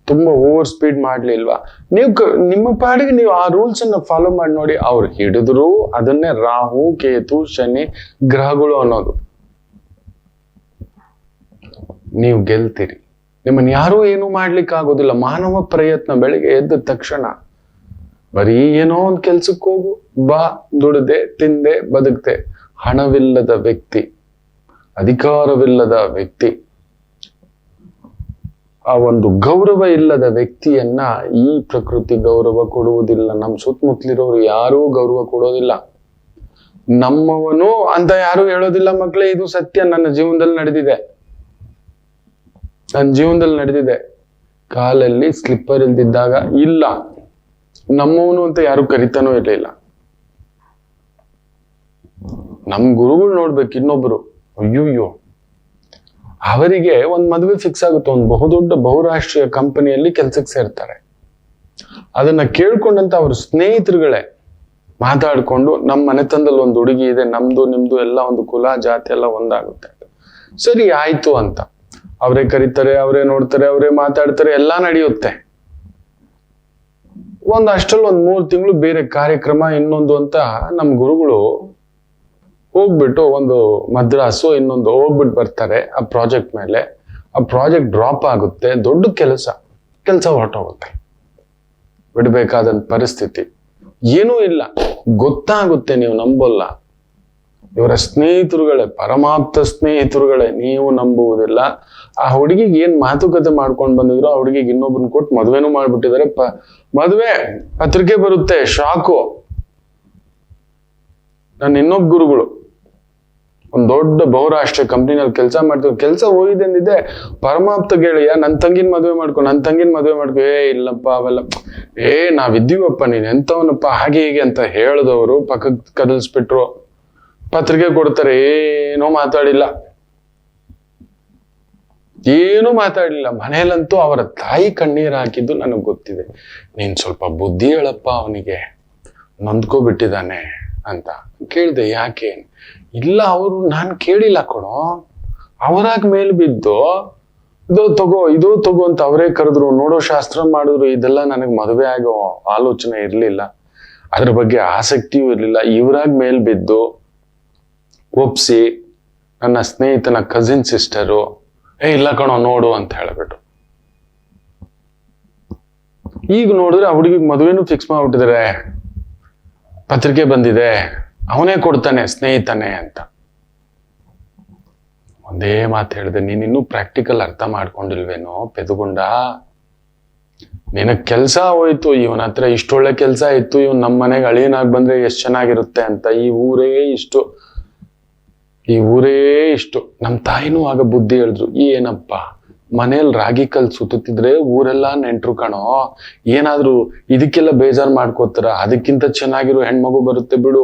ತುಂಬಾ ಓವರ್ ಸ್ಪೀಡ್ ಮಾಡ್ಲಿಲ್ವಾ, ನೀವು ನಿಮ್ಮ ಪಾಡಿಗೆ ನೀವು ಆ ರೂಲ್ಸ್ ಅನ್ನ ಫಾಲೋ ಮಾಡಿ ನೋಡಿ. ಅವ್ರು ಹಿಡಿದ್ರು ಅದನ್ನೇ ರಾಹು, ಕೇತು, ಶನಿ ಗ್ರಹಗಳು ಅನ್ನೋದು. ನೀವು ಗೆಲ್ತೀರಿ. ನಿಮ್ಮನ್ನ ಯಾರೂ ಏನೂ ಮಾಡ್ಲಿಕ್ಕೆ ಆಗೋದಿಲ್ಲ. ಮಾನವ ಪ್ರಯತ್ನ. ಬೆಳಿಗ್ಗೆ ಎದ್ದ ತಕ್ಷಣ ಬರೀ ಏನೋ ಒಂದು ಕೆಲ್ಸಕ್ಕೆ ಹೋಗು, ಬಾ, ದುಡ್ದೆ, ತಿಂದೆ, ಬದುಕ್ತೆ. ಹಣವಿಲ್ಲದ ವ್ಯಕ್ತಿ, ಅಧಿಕಾರವಿಲ್ಲದ ವ್ಯಕ್ತಿ, ಆ ಒಂದು ಗೌರವ ಇಲ್ಲದ ವ್ಯಕ್ತಿಯನ್ನ ಈ ಪ್ರಕೃತಿ ಗೌರವ ಕೊಡುವುದಿಲ್ಲ. ನಮ್ಮ ಸುತ್ತಮುತ್ತಲಿರೋರು ಯಾರೂ ಗೌರವ ಕೊಡೋದಿಲ್ಲ. ನಮ್ಮವನು ಅಂತ ಯಾರು ಹೇಳೋದಿಲ್ಲ ಮಕ್ಕಳೇ. ಇದು ಸತ್ಯ, ನನ್ನ ಜೀವನದಲ್ಲಿ ನಡೆದಿದೆ. ಕಾಲಲ್ಲಿ ಸ್ಲಿಪ್ಪರ್ ಇಲ್ದಿದ್ದಾಗ ಇಲ್ಲ, ನಮ್ಮವನು ಅಂತ ಯಾರು ಕರಿತಾನೂ ಇರಲಿಲ್ಲ. ನಮ್ ಗುರುಗಳು ನೋಡ್ಬೇಕು. ಇನ್ನೊಬ್ರು ಅಯ್ಯೋ, ಅವರಿಗೆ ಒಂದ್ ಮದುವೆ ಫಿಕ್ಸ್ ಆಗುತ್ತೆ, ಒಂದು ಬಹುರಾಷ್ಟ್ರೀಯ ಕಂಪನಿಯಲ್ಲಿ ಕೆಲ್ಸಕ್ಕೆ ಸೇರ್ತಾರೆ. ಅದನ್ನ ಕೇಳ್ಕೊಂಡಂತ ಅವ್ರ ಸ್ನೇಹಿತರುಗಳೇ ಮಾತಾಡ್ಕೊಂಡು, ನಮ್ಮ ಮನೆತನದಲ್ಲಿ ಒಂದು ಹುಡುಗಿ ಇದೆ, ನಮ್ದು ನಿಮ್ದು ಎಲ್ಲ ಒಂದು ಕುಲ ಜಾತಿ ಎಲ್ಲ ಒಂದಾಗುತ್ತೆ, ಸರಿ ಆಯ್ತು ಅಂತ ಅವರೇ ಕರೀತಾರೆ, ಅವರೇ ನೋಡ್ತಾರೆ, ಅವರೇ ಮಾತಾಡ್ತಾರೆ, ಎಲ್ಲಾ ನಡೆಯುತ್ತೆ. ಅಷ್ಟರಲ್ಲಿ 3 ತಿಂಗಳು ಬೇರೆ ಕಾರ್ಯಕ್ರಮ ಇನ್ನೊಂದು ಅಂತ ನಮ್ ಗುರುಗಳು ಹೋಗ್ಬಿಟ್ಟು ಒಂದು ಮದ್ರಾಸು ಇನ್ನೊಂದು ಹೋಗ್ಬಿಟ್ಟು ಬರ್ತಾರೆ ಆ ಪ್ರಾಜೆಕ್ಟ್ ಮೇಲೆ. ಆ ಪ್ರಾಜೆಕ್ಟ್ ಡ್ರಾಪ್ ಆಗುತ್ತೆ. ದೊಡ್ಡ ಕೆಲಸ ಹೊರಟೋಗುತ್ತೆ. ಬಿಡ್ಬೇಕಾದಂತ ಪರಿಸ್ಥಿತಿ ಏನೂ ಇಲ್ಲ. ಗೊತ್ತಾಗುತ್ತೆ, ನೀವು ನಂಬಲ್ಲ. ಇವರ ಸ್ನೇಹಿತರುಗಳೇ, ಪರಮಾಪ್ತ ಸ್ನೇಹಿತರುಗಳೇ, ನೀವು ನಂಬುವುದಿಲ್ಲ. ಆ ಹುಡುಗಿಗೆ ಏನ್ ಮಾತುಕತೆ ಮಾಡ್ಕೊಂಡು ಬಂದಿದ್ರು, ಆ ಹುಡುಗಿಗೆ ಇನ್ನೊಬ್ಬನ ಕೊಟ್ಟು ಮದ್ವೆನೂ ಮಾಡ್ಬಿಟ್ಟಿದ್ದಾರೆ. ಮದ್ವೆ ಪತ್ರಿಕೆ ಬರುತ್ತೆ, ಶಾಕು. ನನ್ನ ಇನ್ನೊಬ್ಬ ಗುರುಗಳು ಒಂದ್ ದೊಡ್ಡ ಬಹುರಾಷ್ಟ್ರೀಯ ಕಂಪ್ನಿನಲ್ಲಿ ಕೆಲಸ ಮಾಡ್ತೀವಿ. ಕೆಲಸ ಹೋಗಿದೆ ಅಂದಿದ್ದೆ, ಪರಮಾಪ್ತ ಗೆಳೆಯ ನನ್ನ ತಂಗಿನ ಮದುವೆ ಮಾಡ್ಕೊ. ಇಲ್ಲಪ್ಪ ಅವೆಲ್ಲ, ನಾವಿದ್ದೀವಪ್ಪ, ನೀನ್ ಎಂತವನಪ್ಪ, ಹಾಗೆ ಹೀಗೆ ಅಂತ ಹೇಳಿದವರು ಪಕ್ಕಕ್ಕೆ ಕದಲ್ಸ್ಬಿಟ್ರು. ಪತ್ರಿಕೆ ಕೊಡ್ತಾರೆ, ಏನೂ ಮಾತಾಡ್ಲಿಲ್ಲ. ಮನೆಯಲ್ಲಂತೂ ಅವರ ತಾಯಿ ಕಣ್ಣೀರ್ ಹಾಕಿದ್ದು ನನಗ್ ಗೊತ್ತಿದೆ. ನೀನ್ ಸ್ವಲ್ಪ ಬುದ್ಧಿ ಹೇಳಪ್ಪ, ಅವನಿಗೆ ನೊಂದ್ಕೋಬಿಟ್ಟಿದ್ದಾನೆ ಅಂತ ಕೇಳ್ದೆ. ಯಾಕೆ? ಇಲ್ಲ, ಅವರು ನಾನು ಕೇಳಿಲ್ಲ ಕೊಡೋ, ಅವರಾಗ ಮೇಲ್ ಬಿದ್ದು ಇದು ತಗೋ ಅಂತ ಅವರೇ ಕರೆದ್ರು, ನೋಡೋ ಶಾಸ್ತ್ರ ಮಾಡಿದ್ರು. ಇದೆಲ್ಲ ನನಗ್ ಮದುವೆ ಆಗೋ ಆಲೋಚನೆ ಇರ್ಲಿಲ್ಲ, ಅದ್ರ ಬಗ್ಗೆ ಆಸಕ್ತಿಯೂ ಇರ್ಲಿಲ್ಲ. ಇವರಾಗ ಮೇಲ್ ಬಿದ್ದು ಒಪ್ಸಿ ನನ್ನ ಸ್ನೇಹಿತನ ಕಸಿನ್ ಸಿಸ್ಟರು, ಇಲ್ಲ ಕಣೋ ನೋಡು ಅಂತ ಹೇಳ್ಬಿಟ್ಟು. ಈಗ ನೋಡಿದ್ರೆ ಆ ಹುಡುಗಿಗೆ ಮದುವೆನೂ ಫಿಕ್ಸ್ ಮಾಡ್ಬಿಟ್ಟಿದ್ದಾರೆ, ಪತ್ರಿಕೆ ಬಂದಿದೆ, ಅವನೇ ಕೊಡ್ತಾನೆ ಸ್ನೇಹಿತನೇ ಅಂತ. ಒಂದೇ ಮಾತು ಹೇಳಿದೆ, ನೀನಿನ್ನೂ ಪ್ರಾಕ್ಟಿಕಲ್ ಅರ್ಥ ಮಾಡ್ಕೊಂಡಿಲ್ವೇನೋ ಪೆದುಗುಂಡ. ನಿನಗ್ ಕೆಲ್ಸ ಹೋಯ್ತು, ಇವನ ಹತ್ರ ಇಷ್ಟೊಳ್ಳೆ ಕೆಲ್ಸ ಇತ್ತು, ಇವನ್ ನಮ್ಮ ಮನೆಗೆ ಅಳಿಯನಾಗ್ ಬಂದ್ರೆ ಎಷ್ಟ್ ಚೆನ್ನಾಗಿರುತ್ತೆ ಅಂತ. ಈ ಊರೇ ಇಷ್ಟು. ನಮ್ ತಾಯಿನೂ ಆಗ ಬುದ್ಧಿ ಹೇಳಿದ್ರು, ಏನಪ್ಪ ಮನೇಲಿ ರಾಗಿ ಕಲ್ ಸುತ್ತಿದ್ರೆ ಊರೆಲ್ಲಾ ನೆಂಟ್ರು ಕಣೋ, ಏನಾದ್ರು ಇದಕ್ಕೆಲ್ಲ ಬೇಜಾರ್ ಮಾಡ್ಕೋತಾರ, ಅದಕ್ಕಿಂತ ಚೆನ್ನಾಗಿರೋ ಹೆಣ್ಮಗು ಬರುತ್ತೆ ಬಿಡು,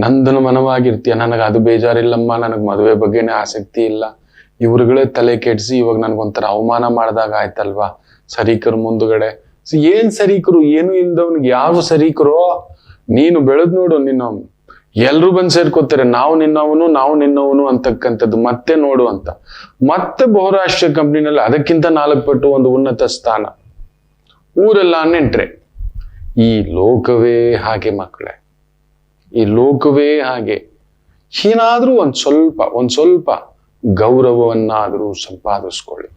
ನಂದನ ಮನವಾಗಿರ್ತೀಯ, ನನಗೆ ಅದು ಬೇಜಾರಿಲ್ಲಮ್ಮ, ನನಗ್ ಮದುವೆ ಬಗ್ಗೆನೇ ಆಸಕ್ತಿ ಇಲ್ಲ. ಇವ್ರುಗಳೇ ತಲೆ ಕೆಡ್ಸಿ ಇವಾಗ ನನ್ಗೊಂಥರ ಅವಮಾನ ಮಾಡ್ದಾಗ ಆಯ್ತಲ್ವಾ ಸರೀಕರು ಮುಂದುಗಡೆ. ಏನ್ ಸರೀಕರು, ಏನು ಇಲ್ದವನಿಗೆ ಯಾವ ಸರೀಕರು? ನೀನು ಬೆಳೆದ್ ನೋಡು, ನಿನ್ನ ಎಲ್ರು ಬಂದ್ ಸೇರ್ಕೋತಾರೆ, ನಾವು ನಿನ್ನವನು ಅಂತಕ್ಕಂಥದ್ದು. ಮತ್ತೆ ನೋಡು ಅಂತ, ಮತ್ತೆ ಬಹುರಾಷ್ಟ್ರೀಯ ಕಂಪ್ನಿನಲ್ಲಿ ಅದಕ್ಕಿಂತ 4 ಪಟ್ಟು ಒಂದು ಉನ್ನತ ಸ್ಥಾನ, ಊರೆಲ್ಲ ನೆಂಟ್ರೆ. ಈ ಲೋಕವೇ ಹಾಗೆ ಮಕ್ಕಳೇ, ಈ ಲೋಕವೇ ಹಾಗೆ. ಏನಾದ್ರೂ ಒಂದ್ ಸ್ವಲ್ಪ ಗೌರವವನ್ನಾದ್ರೂ ಸಂಪಾದಿಸ್ಕೊಳ್ಳಿ.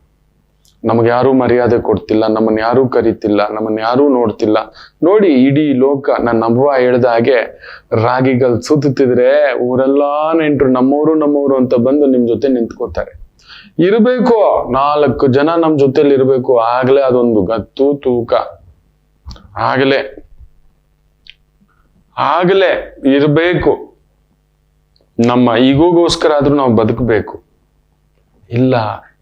ನಮಗೆ ಯಾರೂ ಮರ್ಯಾದೆ ಕೊಡ್ತಿಲ್ಲ, ನಮ್ಮನ್ನ ಯಾರೂ ಕರಿತಿಲ್ಲ, ನಮ್ಮನ್ನ ಯಾರೂ ನೋಡ್ತಿಲ್ಲ. ನೋಡಿ, ಇಡೀ ಲೋಕ, ನನ್ನ ಅಬ್ಬ ಹೇಳ್ದ ಹಾಗೆ ರಾಗಿಗಳು ಸುತ್ತಿದ್ರೆ ಊರೆಲ್ಲಾ ನೆಂಟ್ರು ನಮ್ಮವರು ಅಂತ ಬಂದು ನಿಮ್ ಜೊತೆ ನಿಂತ್ಕೋತಾರೆ. ಇರ್ಬೇಕು 4 ಜನ ನಮ್ ಜೊತೆಲಿ ಇರ್ಬೇಕು, ಆಗ್ಲೇ ಅದೊಂದು ಗತ್ತು ತೂಕ. ಆಗ್ಲೇ ಇರ್ಬೇಕು. ನಮ್ಮ ಈಗೋಗೋಸ್ಕರ ಆದ್ರೂ ನಾವು ಬದುಕಬೇಕು. ಇಲ್ಲ,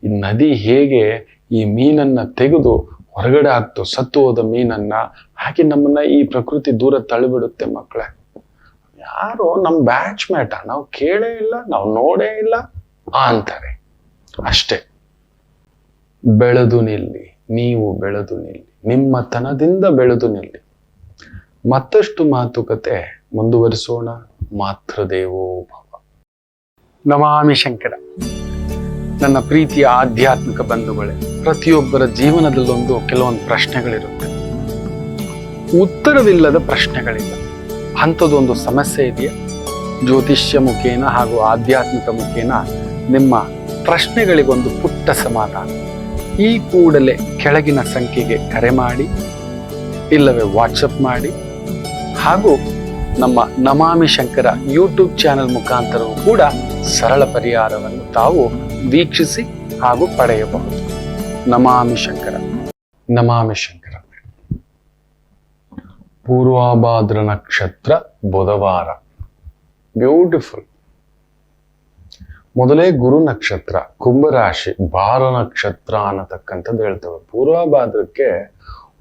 ಈ ನದಿ ಹೇಗೆ ಈ ಮೀನನ್ನ ತೆಗೆದು ಹೊರಗಡೆ ಹಾಕ್ತು, ಸತ್ತು ಹೋದ ಮೀನನ್ನ ಹಾಕಿ ನಮ್ಮನ್ನ ಈ ಪ್ರಕೃತಿ ದೂರ ತಳ್ಳಿಬಿಡುತ್ತೆ ಮಕ್ಕಳೇ. ಯಾರೋ ನಮ್ ಬ್ಯಾಚ್ ಮೇಟ, ನಾವು ಕೇಳೇ ಇಲ್ಲ, ನಾವು ನೋಡೇ ಇಲ್ಲ ಅಂತಾರೆ ಅಷ್ಟೇ. ಬೆಳೆದು ನಿಲ್ಲಿ, ನೀವು ಬೆಳೆದು ನಿಲ್ಲಿ, ನಿಮ್ಮ ತನದಿಂದ ಬೆಳೆದು ನಿಲ್ಲಿ. ಮತ್ತಷ್ಟು ಮಾತುಕತೆ ಮುಂದುವರಿಸೋಣ. ಮಾತೃದೇವೋ ಭವ. ನಮಾಮಿ ಶಂಕರ. ನನ್ನ ಪ್ರೀತಿಯ ಆಧ್ಯಾತ್ಮಿಕ ಬಂಧುಗಳೇ, ಪ್ರತಿಯೊಬ್ಬರ ಜೀವನದಲ್ಲೊಂದು ಕೆಲವೊಂದು ಪ್ರಶ್ನೆಗಳಿರುತ್ತೆ, ಉತ್ತರವಿಲ್ಲದ ಪ್ರಶ್ನೆಗಳಿಲ್ಲ. ಅಂಥದ್ದೊಂದು ಸಮಸ್ಯೆ ಇದೆಯಾ? ಜ್ಯೋತಿಷ್ಯ ಮುಖೇನ ಹಾಗೂ ಆಧ್ಯಾತ್ಮಿಕ ಮುಖೇನ ನಿಮ್ಮ ಪ್ರಶ್ನೆಗಳಿಗೊಂದು ಪುಟ್ಟ ಸಮಾಧಾನ. ಈ ಕೂಡಲೇ ಕೆಳಗಿನ ಸಂಖ್ಯೆಗೆ ಕರೆ ಮಾಡಿ, ಇಲ್ಲವೇ ವಾಟ್ಸಪ್ ಮಾಡಿ, ಹಾಗೂ ನಮ್ಮ ನಮಾಮಿ ಶಂಕರ ಯೂಟ್ಯೂಬ್ ಚಾನೆಲ್ ಮುಖಾಂತರವೂ ಕೂಡ ಸರಳ ಪರಿಹಾರವನ್ನು ತಾವು ವೀಕ್ಷಿಸಿ ಹಾಗೂ ಪಡೆಯಬಹುದು. ನಮಾಮಿ ಶಂಕರ. ನಮಾಮಿ ಶಂಕರ. ಪೂರ್ವಭಾದ್ರ ನಕ್ಷತ್ರ ಬುಧವಾರ, ಬ್ಯೂಟಿಫುಲ್. ಮೊದಲೇ ಗುರು ನಕ್ಷತ್ರ, ಕುಂಭರಾಶಿ, ಭಾರ ನಕ್ಷತ್ರ ಅನ್ನತಕ್ಕಂಥದ್ದು ಹೇಳ್ತೇವೆ. ಪೂರ್ವಭಾದ್ರಕ್ಕೆ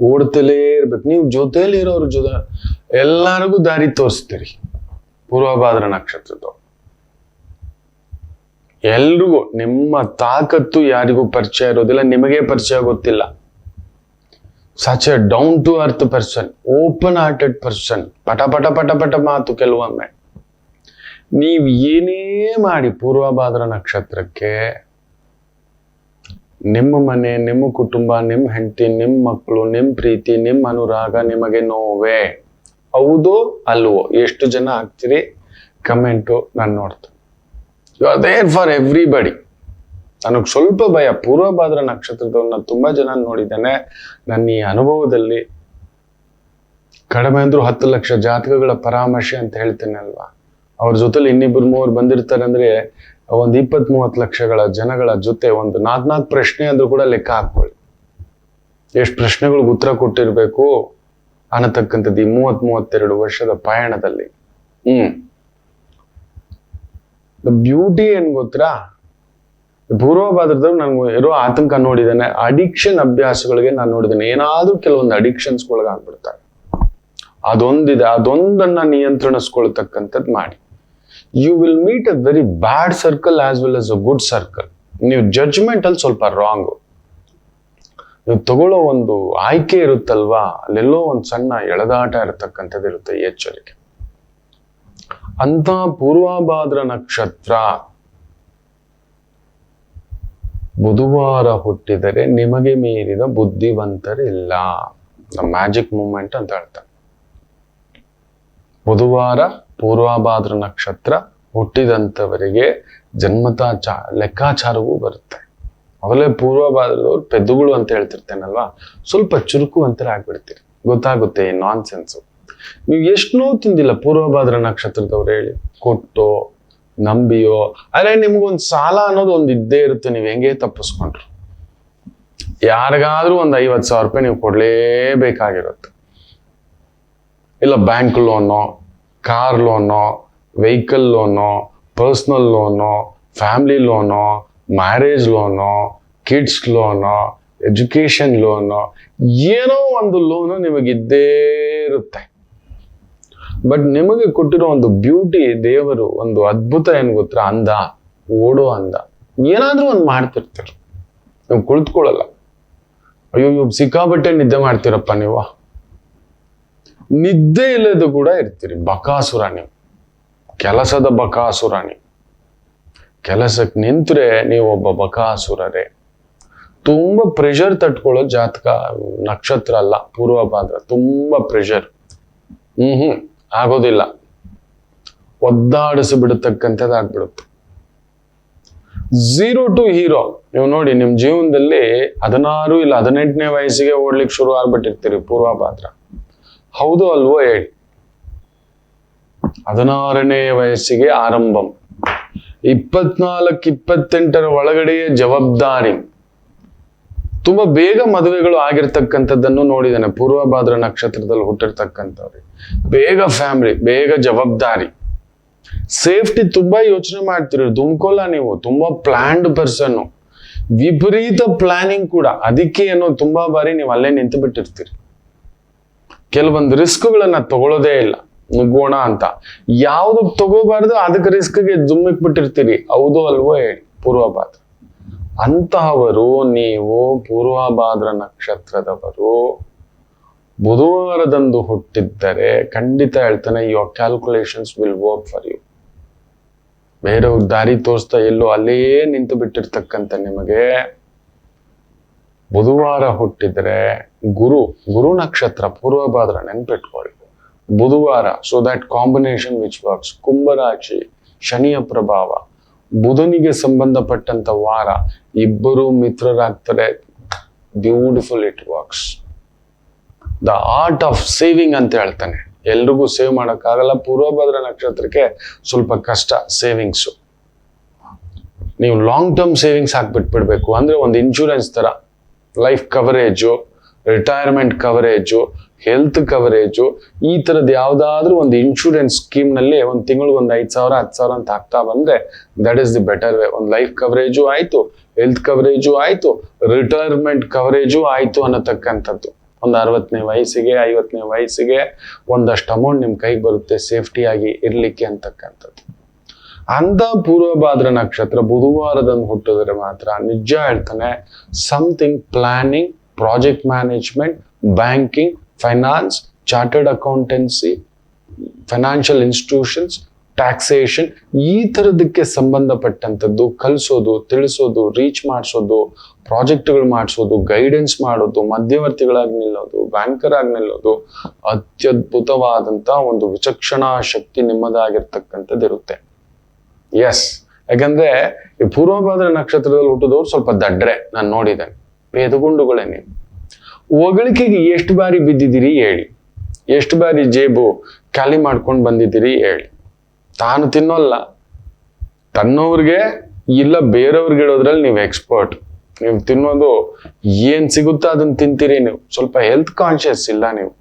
ಓಡ್ತಲೇ ಇರ್ಬೇಕು. ನೀವು ಜೊತೆಲಿ ಇರೋರ ಜೊತೆ ಎಲ್ಲರಿಗೂ ದಾರಿ ತೋರಿಸ್ತೀರಿ. ಪೂರ್ವಭಾದ್ರ ನಕ್ಷತ್ರದವ್ರು ಎಲ್ರಿಗೂ, ನಿಮ್ಮ ತಾಕತ್ತು ಯಾರಿಗೂ ಪರಿಚಯ ಇರೋದಿಲ್ಲ, ನಿಮಗೆ ಪರಿಚಯ ಗೊತ್ತಿಲ್ಲ. Such a down to earth person, open hearted person. ಪಟ ಮಾತು ಕೆಲವೊಮ್ಮೆ. ನೀವು ಏನೇ ಮಾಡಿ ಪೂರ್ವಭಾದ್ರ ನಕ್ಷತ್ರಕ್ಕೆ, ನಿಮ್ಮ ಮನೆ, ನಿಮ್ಮ ಕುಟುಂಬ, ನಿಮ್ಮ ಹೆಂಡತಿ, ನಿಮ್ಮ ಮಕ್ಕಳು, ನಿಮ್ಮ ಪ್ರೀತಿ, ನಿಮ್ಮ ಅನುರಾಗ ನಿಮಗೆ ನೋವೇ? ಹೌದೋ ಅಲ್ವೋ? ಎಷ್ಟು ಜನ ಹಾಕ್ತೀರಿ ಕಮೆಂಟು, ನಾನು ನೋಡ್ತೇನೆ. You are there for everybody. ನನಗೆ ಸ್ವಲ್ಪ ಭಯ, ಪೂರ್ವಭಾದ್ರ ನಕ್ಷತ್ರದವ್ರನ್ನ ತುಂಬಾ ಜನ ನೋಡಿದ್ದೇನೆ. ನನ್ನ ಈ ಅನುಭವದಲ್ಲಿ ಕಡಿಮೆ ಅಂದ್ರೂ 10 ಲಕ್ಷ ಜಾತಕಗಳ ಪರಾಮರ್ಶೆ ಅಂತ ಹೇಳ್ತೇನೆ ಅಲ್ವಾ. ಅವ್ರ ಜೊತೆಲಿ 2-3 ಬಂದಿರ್ತಾರೆ ಅಂದ್ರೆ ಒಂದು 20-30 ಲಕ್ಷಗಳ ಜನಗಳ ಜೊತೆ ಒಂದು 4 ಪ್ರಶ್ನೆ ಆದ್ರೂ ಕೂಡ ಲೆಕ್ಕ ಹಾಕೊಳ್ಳಿ. ಎಷ್ಟು ಪ್ರಶ್ನೆಗಳಿಗೆ ಉತ್ತರ ಕೊಟ್ಟಿರ್ಬೇಕು ಅನ್ನತಕ್ಕಂಥದ್ದು ಈ 30-32 ವರ್ಷದ ಪಯಣದಲ್ಲಿ. ಬ್ಯೂಟಿ ಏನ್ ಗೊತ್ತಾ? ಪೂರ್ವಭಾದ್ರದವ್ರು ನನ್ಗೆ ಇರೋ ಆತಂಕ ನೋಡಿದ್ದೇನೆ. ಅಡಿಕ್ಷನ್ ಅಭ್ಯಾಸಗಳಿಗೆ ನಾನು ನೋಡಿದ್ದೇನೆ. ಏನಾದ್ರೂ ಕೆಲವೊಂದು ಅಡಿಕ್ಷನ್ಸ್ಗೊಳಗಾಗ್ಬಿಡ್ತಾರೆ. ಅದೊಂದಿದೆ, ಅದೊಂದನ್ನ ನಿಯಂತ್ರಿಸ್ಕೊಳ್ತಕ್ಕಂಥದ್ದು ಮಾಡಿ. You will meet a very bad circle as well as a good circle. ನೀವು ಜಡ್ಜ್ಮೆಂಟ್ ಅಲ್ಲಿ ಸ್ವಲ್ಪ ರಾಂಗು. ನೀವು ತಗೊಳ್ಳೋ ಒಂದು ಆಯ್ಕೆ ಇರುತ್ತಲ್ವಾ, ಅಲ್ಲೆಲ್ಲೋ ಒಂದು ಸಣ್ಣ ಎಳೆದಾಟ ಇರತಕ್ಕಂಥದ್ದು ಇರುತ್ತೆ. ಎಚ್ಚರಿಕೆ. ಅಂತ ಪೂರ್ವಭಾದ್ರ ನಕ್ಷತ್ರ ಬುಧವಾರ ಹುಟ್ಟಿದರೆ ನಿಮಗೆ ಮೀರಿದ ಬುದ್ಧಿವಂತರಿಲ್ಲ. ದ ಮ್ಯಾಜಿಕ್ ಮೂಮೆಂಟ್ ಅಂತ ಹೇಳ್ತಾರೆ. ಬುಧವಾರ ಪೂರ್ವಭಾದ್ರ ನಕ್ಷತ್ರ ಹುಟ್ಟಿದಂಥವರಿಗೆ ಜನ್ಮತ ಲೆಕ್ಕಾಚಾರವೂ ಬರುತ್ತೆ. ಅವಲೇ ಪೂರ್ವಭಾದ್ರದವ್ರು ಪೆದ್ದುಗಳು ಅಂತ ಹೇಳ್ತಿರ್ತೇನಲ್ವಾ, ಸ್ವಲ್ಪ ಚುರುಕು ಅಂತರ ಆಗ್ಬಿಡ್ತೀರಿ, ಗೊತ್ತಾಗುತ್ತೆ ಈ ನಾನ್ ಸೆನ್ಸು. ನೀವು ಎಷ್ಟು ನೋವು ತಿಂದಿಲ್ಲ ಪೂರ್ವಭಾದ್ರ ನಕ್ಷತ್ರದವ್ರು ಹೇಳಿ, ಕೊಟ್ಟೋ ನಂಬಿಯೋ. ಆದ್ರೆ ನಿಮ್ಗೊಂದು ಸಾಲ ಅನ್ನೋದು ಒಂದು ಇದ್ದೇ ಇರುತ್ತೆ, ನೀವು ಹೆಂಗೆ ತಪ್ಪಿಸ್ಕೊಂಡ್ರು. ಯಾರಿಗಾದ್ರೂ ಒಂದು 50,000 ರೂಪಾಯಿ ನೀವು ಕೊಡ್ಲೇಬೇಕಾಗಿರುತ್ತೆ. ಇಲ್ಲ ಬ್ಯಾಂಕ್ ಲೋನೋ, ಕಾರ್ ಲೋನೋ, ವೆಹಿಕಲ್ ಲೋನೋ, ಪರ್ಸನಲ್ ಲೋನೋ, ಫ್ಯಾಮಿಲಿ ಲೋನೋ, ಮ್ಯಾರೇಜ್ ಲೋನೋ, ಕಿಡ್ಸ್ ಲೋನೋ, ಎಜುಕೇಶನ್ ಲೋನೋ, ಏನೋ ಒಂದು ಲೋನು ನಿಮಗಿದ್ದೇ ಇರುತ್ತೆ. ಬಟ್ ನಿಮಗೆ ಕೊಟ್ಟಿರೋ ಒಂದು ಬ್ಯೂಟಿ, ದೇವರು ಒಂದು ಅದ್ಭುತ ಏನ್ ಗೊತ್ತಾ, ಅಂದ, ಓಡೋ ಅಂದ. ಏನಾದ್ರೂ ಒಂದು ಮಾಡ್ತಿರ್ತೀರಿ, ನೀವು ಕುಳಿತುಕೊಳ್ಳಲ್ಲ. ಅಯ್ಯೋ ಸಿಕ್ಕಾಬಟ್ಟೆ ನಿದ್ದೆ ಮಾಡ್ತೀರಪ್ಪ ನೀವು, ನಿದ್ದೆ ಇಲ್ಲದು ಕೂಡ ಇರ್ತೀರಿ. ಬಕಾಸುರ ನೀವು, ಕೆಲಸದ ಬಕಾಸುರ ನೀವು. ಕೆಲಸಕ್ಕೆ ನಿಂತ್ರೆ ನೀವು ಒಬ್ಬ ಬಕಾಸುರರೇ. ತುಂಬಾ ಪ್ರೆಷರ್ ತಟ್ಕೊಳ್ಳೋ ಜಾತಕ ನಕ್ಷತ್ರ ಅಲ್ಲ ಪೂರ್ವಭಾದ್ರ. ತುಂಬಾ ಪ್ರೆಷರ್ ಆಗೋದಿಲ್ಲ, ಒದ್ದಾಡಿಸಿಬಿಡತಕ್ಕಂಥದ್ದು ಆಗ್ಬಿಡುತ್ತೆ. 0 to ಹೀರೋ. ನೀವು ನೋಡಿ, ನಿಮ್ ಜೀವನದಲ್ಲಿ 16 ಇಲ್ಲ 18ನೇ ವಯಸ್ಸಿಗೆ ಓಡ್ಲಿಕ್ಕೆ ಶುರು ಆಗ್ಬಿಟ್ಟಿರ್ತೀರಿ ಪೂರ್ವಭಾದ್ರ. ಹೌದು ಅಲ್ವೋ ಹೇಳಿ? 16ನೇ ವಯಸ್ಸಿಗೆ ಆರಂಭಂ, 24-28 ಒಳಗಡೆಯೇ ಜವಾಬ್ದಾರಿ. ತುಂಬಾ ಬೇಗ ಮದುವೆಗಳು ಆಗಿರ್ತಕ್ಕಂಥದ್ದನ್ನು ನೋಡಿದ್ದೇನೆ ಪೂರ್ವಭಾದ್ರ ನಕ್ಷತ್ರದಲ್ಲಿ ಹುಟ್ಟಿರ್ತಕ್ಕಂಥವ್ರಿಗೆ. ಬೇಗ ಫ್ಯಾಮಿಲಿ, ಬೇಗ ಜವಾಬ್ದಾರಿ, ಸೇಫ್ಟಿ ತುಂಬಾ ಯೋಚನೆ ಮಾಡ್ತೀರಿ. ದುಮ್ಕೋಲ್ಲ ನೀವು, ತುಂಬಾ ಪ್ಲಾನ್ಡ್ ಪರ್ಸನ್, ವಿಪರೀತ ಪ್ಲಾನಿಂಗ್ ಕೂಡ. ಅದಕ್ಕೆ ಏನೋ ತುಂಬಾ ಬಾರಿ ನೀವು ಅಲ್ಲೇ ನಿಂತು ಬಿಟ್ಟಿರ್ತೀರಿ. ಕೆಲವೊಂದು ರಿಸ್ಕ್ಗಳನ್ನ ತಗೊಳ್ಳೋದೇ ಇಲ್ಲ, ನುಗ್ಗೋಣ ಅಂತ. ಯಾವ್ದಕ್ ತಗೋಬಾರ್ದು ಅದಕ್ಕೆ ರಿಸ್ಕ್ಗೆ ಜುಮ್ಮಿಕ್ ಬಿಟ್ಟಿರ್ತೀರಿ. ಹೌದು ಅಲ್ವೋ ಹೇಳಿ ಪೂರ್ವಭಾದ್ರ? ಅಂತಹವರು ನೀವು ಪೂರ್ವಭಾದ್ರ ನಕ್ಷತ್ರದವರು ಬುಧವಾರದಂದು ಹುಟ್ಟಿದ್ದರೆ ಖಂಡಿತ ಹೇಳ್ತಾನೆ, your calculations will work for you. ಬೇರೆಯವ್ರ ದಾರಿ ತೋರಿಸ್ತಾ ಎಲ್ಲೋ ಅಲ್ಲೇ ನಿಂತು ಬಿಟ್ಟಿರ್ತಕ್ಕಂಥ ನಿಮಗೆ ಬುಧವಾರ ಹುಟ್ಟಿದ್ರೆ, ಗುರು ನಕ್ಷತ್ರ ಪೂರ್ವಭಾದ್ರ ನೆನ್ಪಿಟ್ಕೊಳ್ಳಿ. ಬುಧವಾರ, so that combination which works. ಕುಂಭರಾಶಿ, ಶನಿಯ ಪ್ರಭಾವ, ಬುಧನಿಗೆ ಸಂಬಂಧಪಟ್ಟಂತ ವಾರ, ಇಬ್ಬರು ಮಿತ್ರರಾಗ್ತಾರೆ. Beautiful, it works. The art of saving ಅಂತ ಹೇಳ್ತಾನೆ. ಎಲ್ರಿಗೂ ಸೇವ್ ಮಾಡೋಕ್ಕಾಗಲ್ಲ. ಪೂರ್ವಭದ್ರ ನಕ್ಷತ್ರಕ್ಕೆ ಸ್ವಲ್ಪ ಕಷ್ಟ ಸೇವಿಂಗ್ಸು. ನೀವು ಲಾಂಗ್ ಟರ್ಮ್ ಸೇವಿಂಗ್ಸ್ ಹಾಕ್ಬಿಟ್ಬಿಡ್ಬೇಕು. ಅಂದ್ರೆ ಒಂದು ಇನ್ಶೂರೆನ್ಸ್ ತರ, life coverage, retirement coverage, health coverage, ಈ ತರದ್ ಯಾವ್ದಾದ್ರು ಒಂದು ಇನ್ಶೂರೆನ್ಸ್ ಸ್ಕೀಮ್ ನಲ್ಲಿ ಒಂದು ತಿಂಗಳಿಗೆ ಒಂದು 5,000 10,000 ಅಂತ ಹಾಕ್ತಾ ಬಂದ್ರೆ that is the better way. ಒಂದು ಲೈಫ್ ಕವರೇಜು ಆಯ್ತು, ಹೆಲ್ತ್ ಕವರೇಜು ಆಯ್ತು, ರಿಟೈರ್ಮೆಂಟ್ ಕವರೇಜು ಆಯ್ತು ಅನ್ನತಕ್ಕಂಥದ್ದು. ಒಂದು 60ನೇ ವಯಸ್ಸಿಗೆ 50ನೇ ವಯಸ್ಸಿಗೆ ಒಂದಷ್ಟು ಅಮೌಂಟ್ ನಿಮ್ ಕೈಗೆ ಬರುತ್ತೆ ಸೇಫ್ಟಿಯಾಗಿ ಇರ್ಲಿಕ್ಕೆ ಅಂತಕ್ಕಂಥದ್ದು. ಅಂತ ಪೂರ್ವಭಾದ್ರ ನಕ್ಷತ್ರ ಬುಧವಾರದಂದು ಹುಟ್ಟಿದ್ರೆ ಮಾತ್ರ ನಿಜ ಹೇಳ್ತಾನೆ, something planning, project management, banking, finance, chartered accountancy, financial institutions, taxation, ಈ ತರದಕ್ಕೆ ಸಂಬಂಧಪಟ್ಟಂಥದ್ದು ಕಲಿಸೋದು, ತಿಳಿಸೋದು, ರೀಚ್ ಮಾಡಿಸೋದು, ಪ್ರಾಜೆಕ್ಟ್ಗಳು ಮಾಡಿಸೋದು, ಗೈಡೆನ್ಸ್ ಮಾಡೋದು, ಮಧ್ಯವರ್ತಿಗಳಾಗಿ ನಿಲ್ಲೋದು, ಬ್ಯಾಂಕರ್ ಆಗಿ ನಿಲ್ಲೋದು, ಅತ್ಯದ್ಭುತವಾದಂತ ಒಂದು ವಿಚಕ್ಷಣಾ ಶಕ್ತಿ ನಿಮ್ಮದಾಗಿರ್ತಕ್ಕಂಥದ್ದು ಇರುತ್ತೆ. ಎಸ್, ಯಾಕಂದ್ರೆ ಈ ಪೂರ್ವಭಾದ್ರ ನಕ್ಷತ್ರದಲ್ಲಿ ಹುಟ್ಟಿದವ್ರು ಸ್ವಲ್ಪ ದಡ್ರೆ, ನಾನು ನೋಡಿದ್ದೇನೆ. ಪೇದಗುಂಡುಗಳೇ ನೀವು. ಹೊಗಳಿಕೆಗೆ ಎಷ್ಟು ಬಾರಿ ಬಿದ್ದಿದ್ದೀರಿ ಹೇಳಿ, ಎಷ್ಟು ಬಾರಿ ಜೇಬು ಖಾಲಿ ಮಾಡ್ಕೊಂಡು ಬಂದಿದ್ದೀರಿ ಹೇಳಿ. ತಾನು ತಿನ್ನೋಲ್ಲ, ತನ್ನೋರ್ಗೆ ಇಲ್ಲ ಬೇರೆಯವ್ರಿಗೆ ಇಡೋದ್ರಲ್ಲಿ ನೀವು ಎಕ್ಸ್ಪರ್ಟ್. ನೀವು ತಿನ್ನೋದು ಏನ್ ಸಿಗುತ್ತೋ ಅದನ್ನ ತಿಂತೀರಿ. ನೀವು ಸ್ವಲ್ಪ ಹೆಲ್ತ್ ಕಾನ್ಶಿಯಸ್ ಇಲ್ಲ, ನೀವು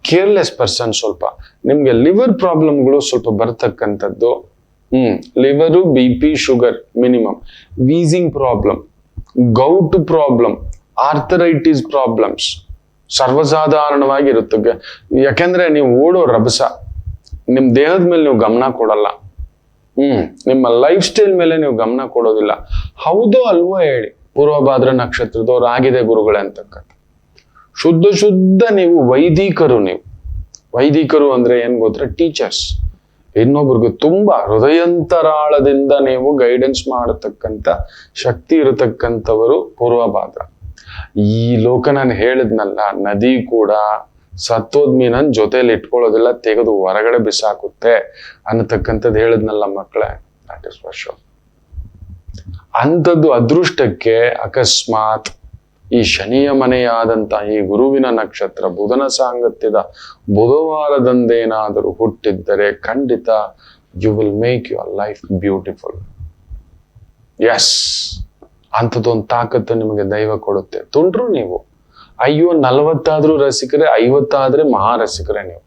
ಕೇರ್ಲೆಸ್ ಪರ್ಸನ್. ಸ್ವಲ್ಪ ನಿಮ್ಗೆ ಲಿವರ್ ಪ್ರಾಬ್ಲಮ್ಗಳು ಸ್ವಲ್ಪ ಬರತಕ್ಕಂಥದ್ದು. Liver, BP, sugar minimum, wheezing problem, gout problem, arthritis problems ಸರ್ವಸಾಧಾರಣವಾಗಿರುತ್ತೆ. ಯಾಕೆಂದ್ರೆ ನೀವು ಓಡೋ ರಭಸ, ನಿಮ್ ದೇಹದ ಮೇಲೆ ನೀವು ಗಮನ ಕೊಡಲ್ಲ. ನಿಮ್ಮ ಲೈಫ್ ಸ್ಟೈಲ್ ಮೇಲೆ ನೀವು ಗಮನ ಕೊಡೋದಿಲ್ಲ. ಹೌದೋ ಅಲ್ವೋ ಹೇಳಿ? ಪೂರ್ವಭಾದ್ರ ನಕ್ಷತ್ರದವ್ರು ಆಗಿದೆ ಗುರುಗಳೇ ಅಂತಕ್ಕಂಥ ಶುದ್ಧ ನೀವು ವೈದಿಕರು. ನೀವು ವೈದಿಕರು ಅಂದ್ರೆ ಏನ್ ಗೊತ್ತಾ? ಟೀಚರ್ಸ್. ಇನ್ನೊಬ್ರಿಗೆ ತುಂಬಾ ಹೃದಯಂತರಾಳದಿಂದ ನೀವು ಗೈಡೆನ್ಸ್ ಮಾಡತಕ್ಕಂಥ ಶಕ್ತಿ ಇರತಕ್ಕಂಥವರು ಪೂರ್ವಭಾದ್ರ. ಈ ಲೋಕ ನಾನು ಹೇಳಿದ್ನಲ್ಲ, ನದಿ ಕೂಡ ಸತ್ತೋದ್ ಮೀನನ್ ಜೊತೆಲಿ ಇಟ್ಕೊಳ್ಳೋದಿಲ್ಲ, ತೆಗೆದು ಹೊರಗಡೆ ಬಿಸಾಕುತ್ತೆ ಅನ್ನತಕ್ಕಂಥದ್ದು ಹೇಳಿದ್ನಲ್ಲ ಮಕ್ಕಳೇ. That is for sure. ಅಂಥದ್ದು ಅದೃಷ್ಟಕ್ಕೆ ಅಕಸ್ಮಾತ್ ಈ ಶನಿಯ ಮನೆಯಾದಂತ ಈ ಗುರುವಿನ ನಕ್ಷತ್ರ ಬುಧನ ಸಾಂಗತ್ಯದ ಬುಧವಾರದಂದೇನಾದರೂ ಹುಟ್ಟಿದ್ದರೆ ಖಂಡಿತ you will make your life beautiful. Yes, ಅಂಥದ್ದೊಂದು ತಾಕತ್ತು ನಿಮಗೆ ದೈವ ಕೊಡುತ್ತೆ. ತುಂಡ್ರು ನೀವು, ಅಯ್ಯೋ 40 ರಸಿಕರೇ, 50 ಮಹಾರಸಿಕರೇ ನೀವು.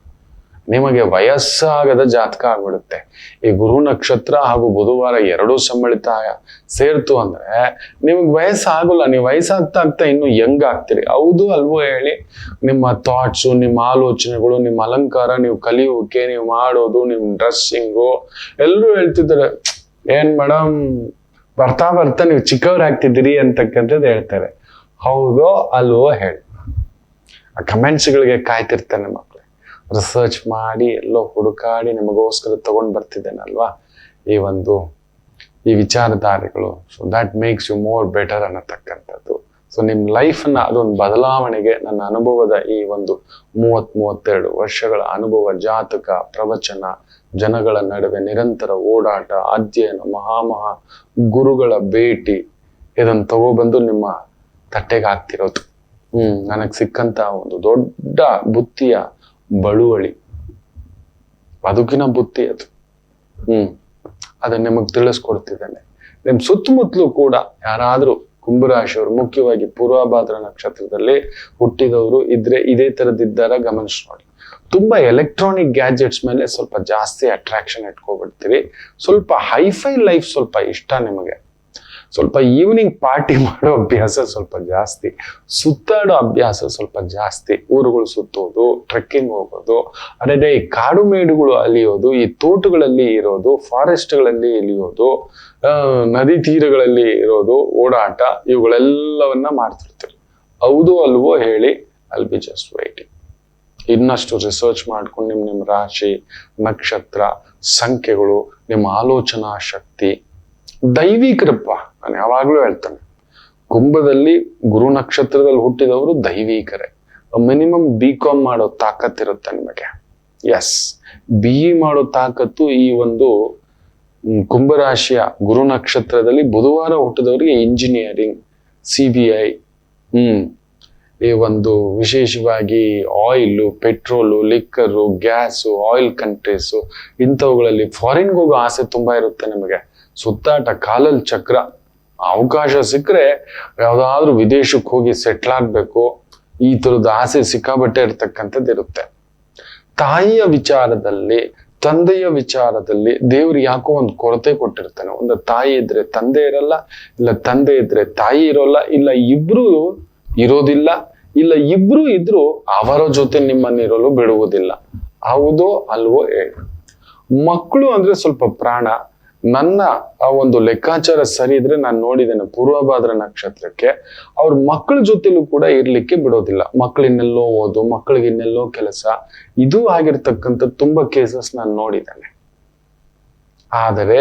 ನಿಮಗೆ ವಯಸ್ಸಾಗದ ಜಾತಕ ಆಗ್ಬಿಡುತ್ತೆ. ಈ ಗುರು ನಕ್ಷತ್ರ ಹಾಗೂ ಬುಧವಾರ ಎರಡೂ ಸಮ್ಮಿಳಿತ ಸೇರ್ತು ಅಂದ್ರೆ ನಿಮಗೆ ವಯಸ್ಸಾಗಲ್ಲ. ನೀವು ವಯಸ್ಸಾಗ್ತಾ ಆಗ್ತಾ ಇನ್ನು ಯಂಗ್ ಆಗ್ತೀರಿ. ಹೌದು ಅಲ್ವೋ ಹೇಳಿ? ನಿಮ್ಮ ಥಾಟ್ಸು, ನಿಮ್ಮ ಆಲೋಚನೆಗಳು, ನಿಮ್ಮ ಅಲಂಕಾರ, ನೀವು ಕಲಿಯೋಕೆ, ನೀವು ಮಾಡೋದು, ನಿಮ್ಮ ಡ್ರೆಸ್ಸಿಂಗು, ಎಲ್ಲರೂ ಹೇಳ್ತಿದ್ದಾರೆ ಏನ್ ಮೇಡಮ್ ಬರ್ತಾ ಬರ್ತಾ ನೀವು ಚಿಕ್ಕವರಾಗ್ತಿದ್ದೀರಿ ಅಂತಕ್ಕಂಥದ್ದು ಹೇಳ್ತಾರೆ. ಹೌದೋ ಅಲ್ವೋ ಹೇಳಿ? ಆ ಕಮೆಂಟ್ಸ್ಗಳಿಗೆ ಕಾಯ್ತಿರ್ತಾನೆ ಮಕ್ಕಳು. ರಿಸರ್ಚ್ ಮಾಡಿ ಎಲ್ಲೋ ಹುಡುಕಾಡಿ ನಿಮಗೋಸ್ಕರ ತಗೊಂಡು ಬರ್ತಿದ್ದೇನಲ್ವಾ ಈ ವಿಚಾರಧಾರೆಗಳು. So that makes you more better ಅನ್ನತಕ್ಕಂಥದ್ದು. ಸೊ ನಿಮ್ಮ ಲೈಫನ್ನ ಅದೊಂದು ಬದಲಾವಣೆಗೆ ನನ್ನ ಅನುಭವದ ಈ 32 ವರ್ಷಗಳ ಅನುಭವ, ಜಾತಕ, ಪ್ರವಚನ, ಜನಗಳ ನಡುವೆ ನಿರಂತರ ಓಡಾಟ, ಅಧ್ಯಯನ, ಮಹಾ ಗುರುಗಳ ಭೇಟಿ, ಇದನ್ನು ತಗೊಬಂದು ನಿಮ್ಮ ತಟ್ಟೆಗೆ ಹಾಕ್ತಿರೋದು ನನಗೆ ಸಿಕ್ಕಂತ ಒಂದು ದೊಡ್ಡ ಬುತ್ತಿಯ ಬಳುವಳಿ, ಬದುಕಿನ ಬುತ್ತಿ ಅದು. ಅದನ್ನ ನಿಮಗೆ ತಿಳಿಸ್ಕೊಡ್ತಿದ್ದೇನೆ. ನಿಮ್ ಸುತ್ತಮುತ್ತಲೂ ಕೂಡ ಯಾರಾದ್ರೂ ಕುಂಭರಾಶಿಯವರು, ಮುಖ್ಯವಾಗಿ ಪೂರ್ವಭಾದ್ರ ನಕ್ಷತ್ರದಲ್ಲಿ ಹುಟ್ಟಿದವರು ಇದ್ರೆ ಇದೇ ತರದಿದ್ದಾರ ಗಮನಿಸಿ ನೋಡಿ. ತುಂಬಾ ಎಲೆಕ್ಟ್ರಾನಿಕ್ ಗ್ಯಾಜೆಟ್ಸ್ ಮೇಲೆ ಸ್ವಲ್ಪ ಜಾಸ್ತಿ ಅಟ್ರಾಕ್ಷನ್ ಇಟ್ಕೊಬಿಡ್ತೀರಿ. ಸ್ವಲ್ಪ ಹೈಫೈ ಲೈಫ್ ಸ್ವಲ್ಪ ಇಷ್ಟ ನಿಮಗೆ. ಸ್ವಲ್ಪ ಈವ್ನಿಂಗ್ ಪಾರ್ಟಿ ಮಾಡೋ ಅಭ್ಯಾಸ ಸ್ವಲ್ಪ ಜಾಸ್ತಿ, ಸುತ್ತಾಡೋ ಅಭ್ಯಾಸ ಸ್ವಲ್ಪ ಜಾಸ್ತಿ, ಊರುಗಳು ಸುತ್ತೋದು, ಟ್ರೆಕ್ಕಿಂಗ್ ಹೋಗೋದು, ಅದೇ ಕಾಡು ಮೇಡುಗಳು ಅಲಿಯೋದು, ಈ ತೋಟಗಳಲ್ಲಿ ಇರೋದು, ಫಾರೆಸ್ಟ್ಗಳಲ್ಲಿ ಇಳಿಯೋದು, ನದಿ ತೀರಗಳಲ್ಲಿ ಇರೋದು, ಓಡಾಟ, ಇವುಗಳೆಲ್ಲವನ್ನ ಮಾಡ್ತಿರ್ತೀರಿ. ಹೌದು ಅಲ್ವೋ ಹೇಳಿ? I'll be just waiting. ಇನ್ನಷ್ಟು ರಿಸರ್ಚ್ ಮಾಡ್ಕೊಂಡು ನಿಮ್ಮ ರಾಶಿ, ನಕ್ಷತ್ರ, ಸಂಖ್ಯೆಗಳು, ನಿಮ್ಮ ಆಲೋಚನಾ ಶಕ್ತಿ ದೈವಿಕರಪ್ಪ. ನಾನು ಯಾವಾಗ್ಲೂ ಹೇಳ್ತೇನೆ, ಕುಂಭದಲ್ಲಿ ಗುರು ನಕ್ಷತ್ರದಲ್ಲಿ ಹುಟ್ಟಿದವರು ದೈವಿಕರೇ. ಮಿನಿಮಮ್ BCom ಮಾಡೋ ತಾಕತ್ತಿರುತ್ತೆ ನಿಮಗೆ. ಎಸ್, BE ಮಾಡೋ ತಾಕತ್ತು ಈ ಕುಂಭರಾಶಿಯ ಗುರು ನಕ್ಷತ್ರದಲ್ಲಿ ಬುಧವಾರ ಹುಟ್ಟಿದವರಿಗೆ ಇಂಜಿನಿಯರಿಂಗ್, CBI, ಈ ವಿಶೇಷವಾಗಿ oil, petrol, liquor, gas, oil countries, ಇಂಥವುಗಳಲ್ಲಿ ಫಾರಿನ್ಗೆ ಹೋಗೋ ಆಸೆ ತುಂಬಾ ಇರುತ್ತೆ ನಿಮಗೆ. ಸುತ್ತಾಟ, ಕಾಲಲ್ ಚಕ್ರ, ಅವಕಾಶ ಸಿಕ್ಕರೆ ಯಾವ್ದಾದ್ರು ವಿದೇಶಕ್ಕೆ ಹೋಗಿ ಸೆಟ್ಲ್ ಆಗ್ಬೇಕು, ಈ ತರದ ಆಸೆ ಸಿಕ್ಕಾಬಟ್ಟೆ ಇರ್ತಕ್ಕಂಥದ್ದು ಇರುತ್ತೆ. ತಾಯಿಯ ವಿಚಾರದಲ್ಲಿ, ತಂದೆಯ ವಿಚಾರದಲ್ಲಿ ದೇವ್ರು ಯಾಕೋ ಒಂದು ಕೊರತೆ ಕೊಟ್ಟಿರ್ತಾನೆ. ಒಂದು ತಾಯಿ ಇದ್ರೆ ತಂದೆ ಇರಲ್ಲ, ಇಲ್ಲ ತಂದೆ ಇದ್ರೆ ತಾಯಿ ಇರೋಲ್ಲ, ಇಲ್ಲ ಇಬ್ರು ಇರೋದಿಲ್ಲ, ಇಲ್ಲ ಇಬ್ರು ಇದ್ರು ಅವರ ಜೊತೆ ನಿಮ್ಮನ್ನಿರಲು ಬಿಡುವುದಿಲ್ಲ. ಹೌದೋ ಅಲ್ವೋ ಹೇಳಿ? ಮಕ್ಕಳು ಅಂದ್ರೆ ಸ್ವಲ್ಪ ಪ್ರಾಣ. ನನ್ನ ಆ ಲೆಕ್ಕಾಚಾರ ಸರಿ ಇದ್ರೆ ನಾನು ನೋಡಿದ್ದೇನೆ, ಪೂರ್ವಭಾದ್ರ ನಕ್ಷತ್ರಕ್ಕೆ ಅವ್ರ ಮಕ್ಕಳ ಜೊತೆಲೂ ಕೂಡ ಇರ್ಲಿಕ್ಕೆ ಬಿಡೋದಿಲ್ಲ. ಮಕ್ಕಳಿನ್ನೆಲ್ಲೋ ಓದು, ಮಕ್ಕಳಿಗೆ ಇನ್ನೆಲ್ಲೋ ಕೆಲಸ, ಇದು ಆಗಿರ್ತಕ್ಕಂಥ ತುಂಬಾ ಕೇಸಸ್ ನಾನು ನೋಡಿದ್ದೇನೆ. ಆದರೆ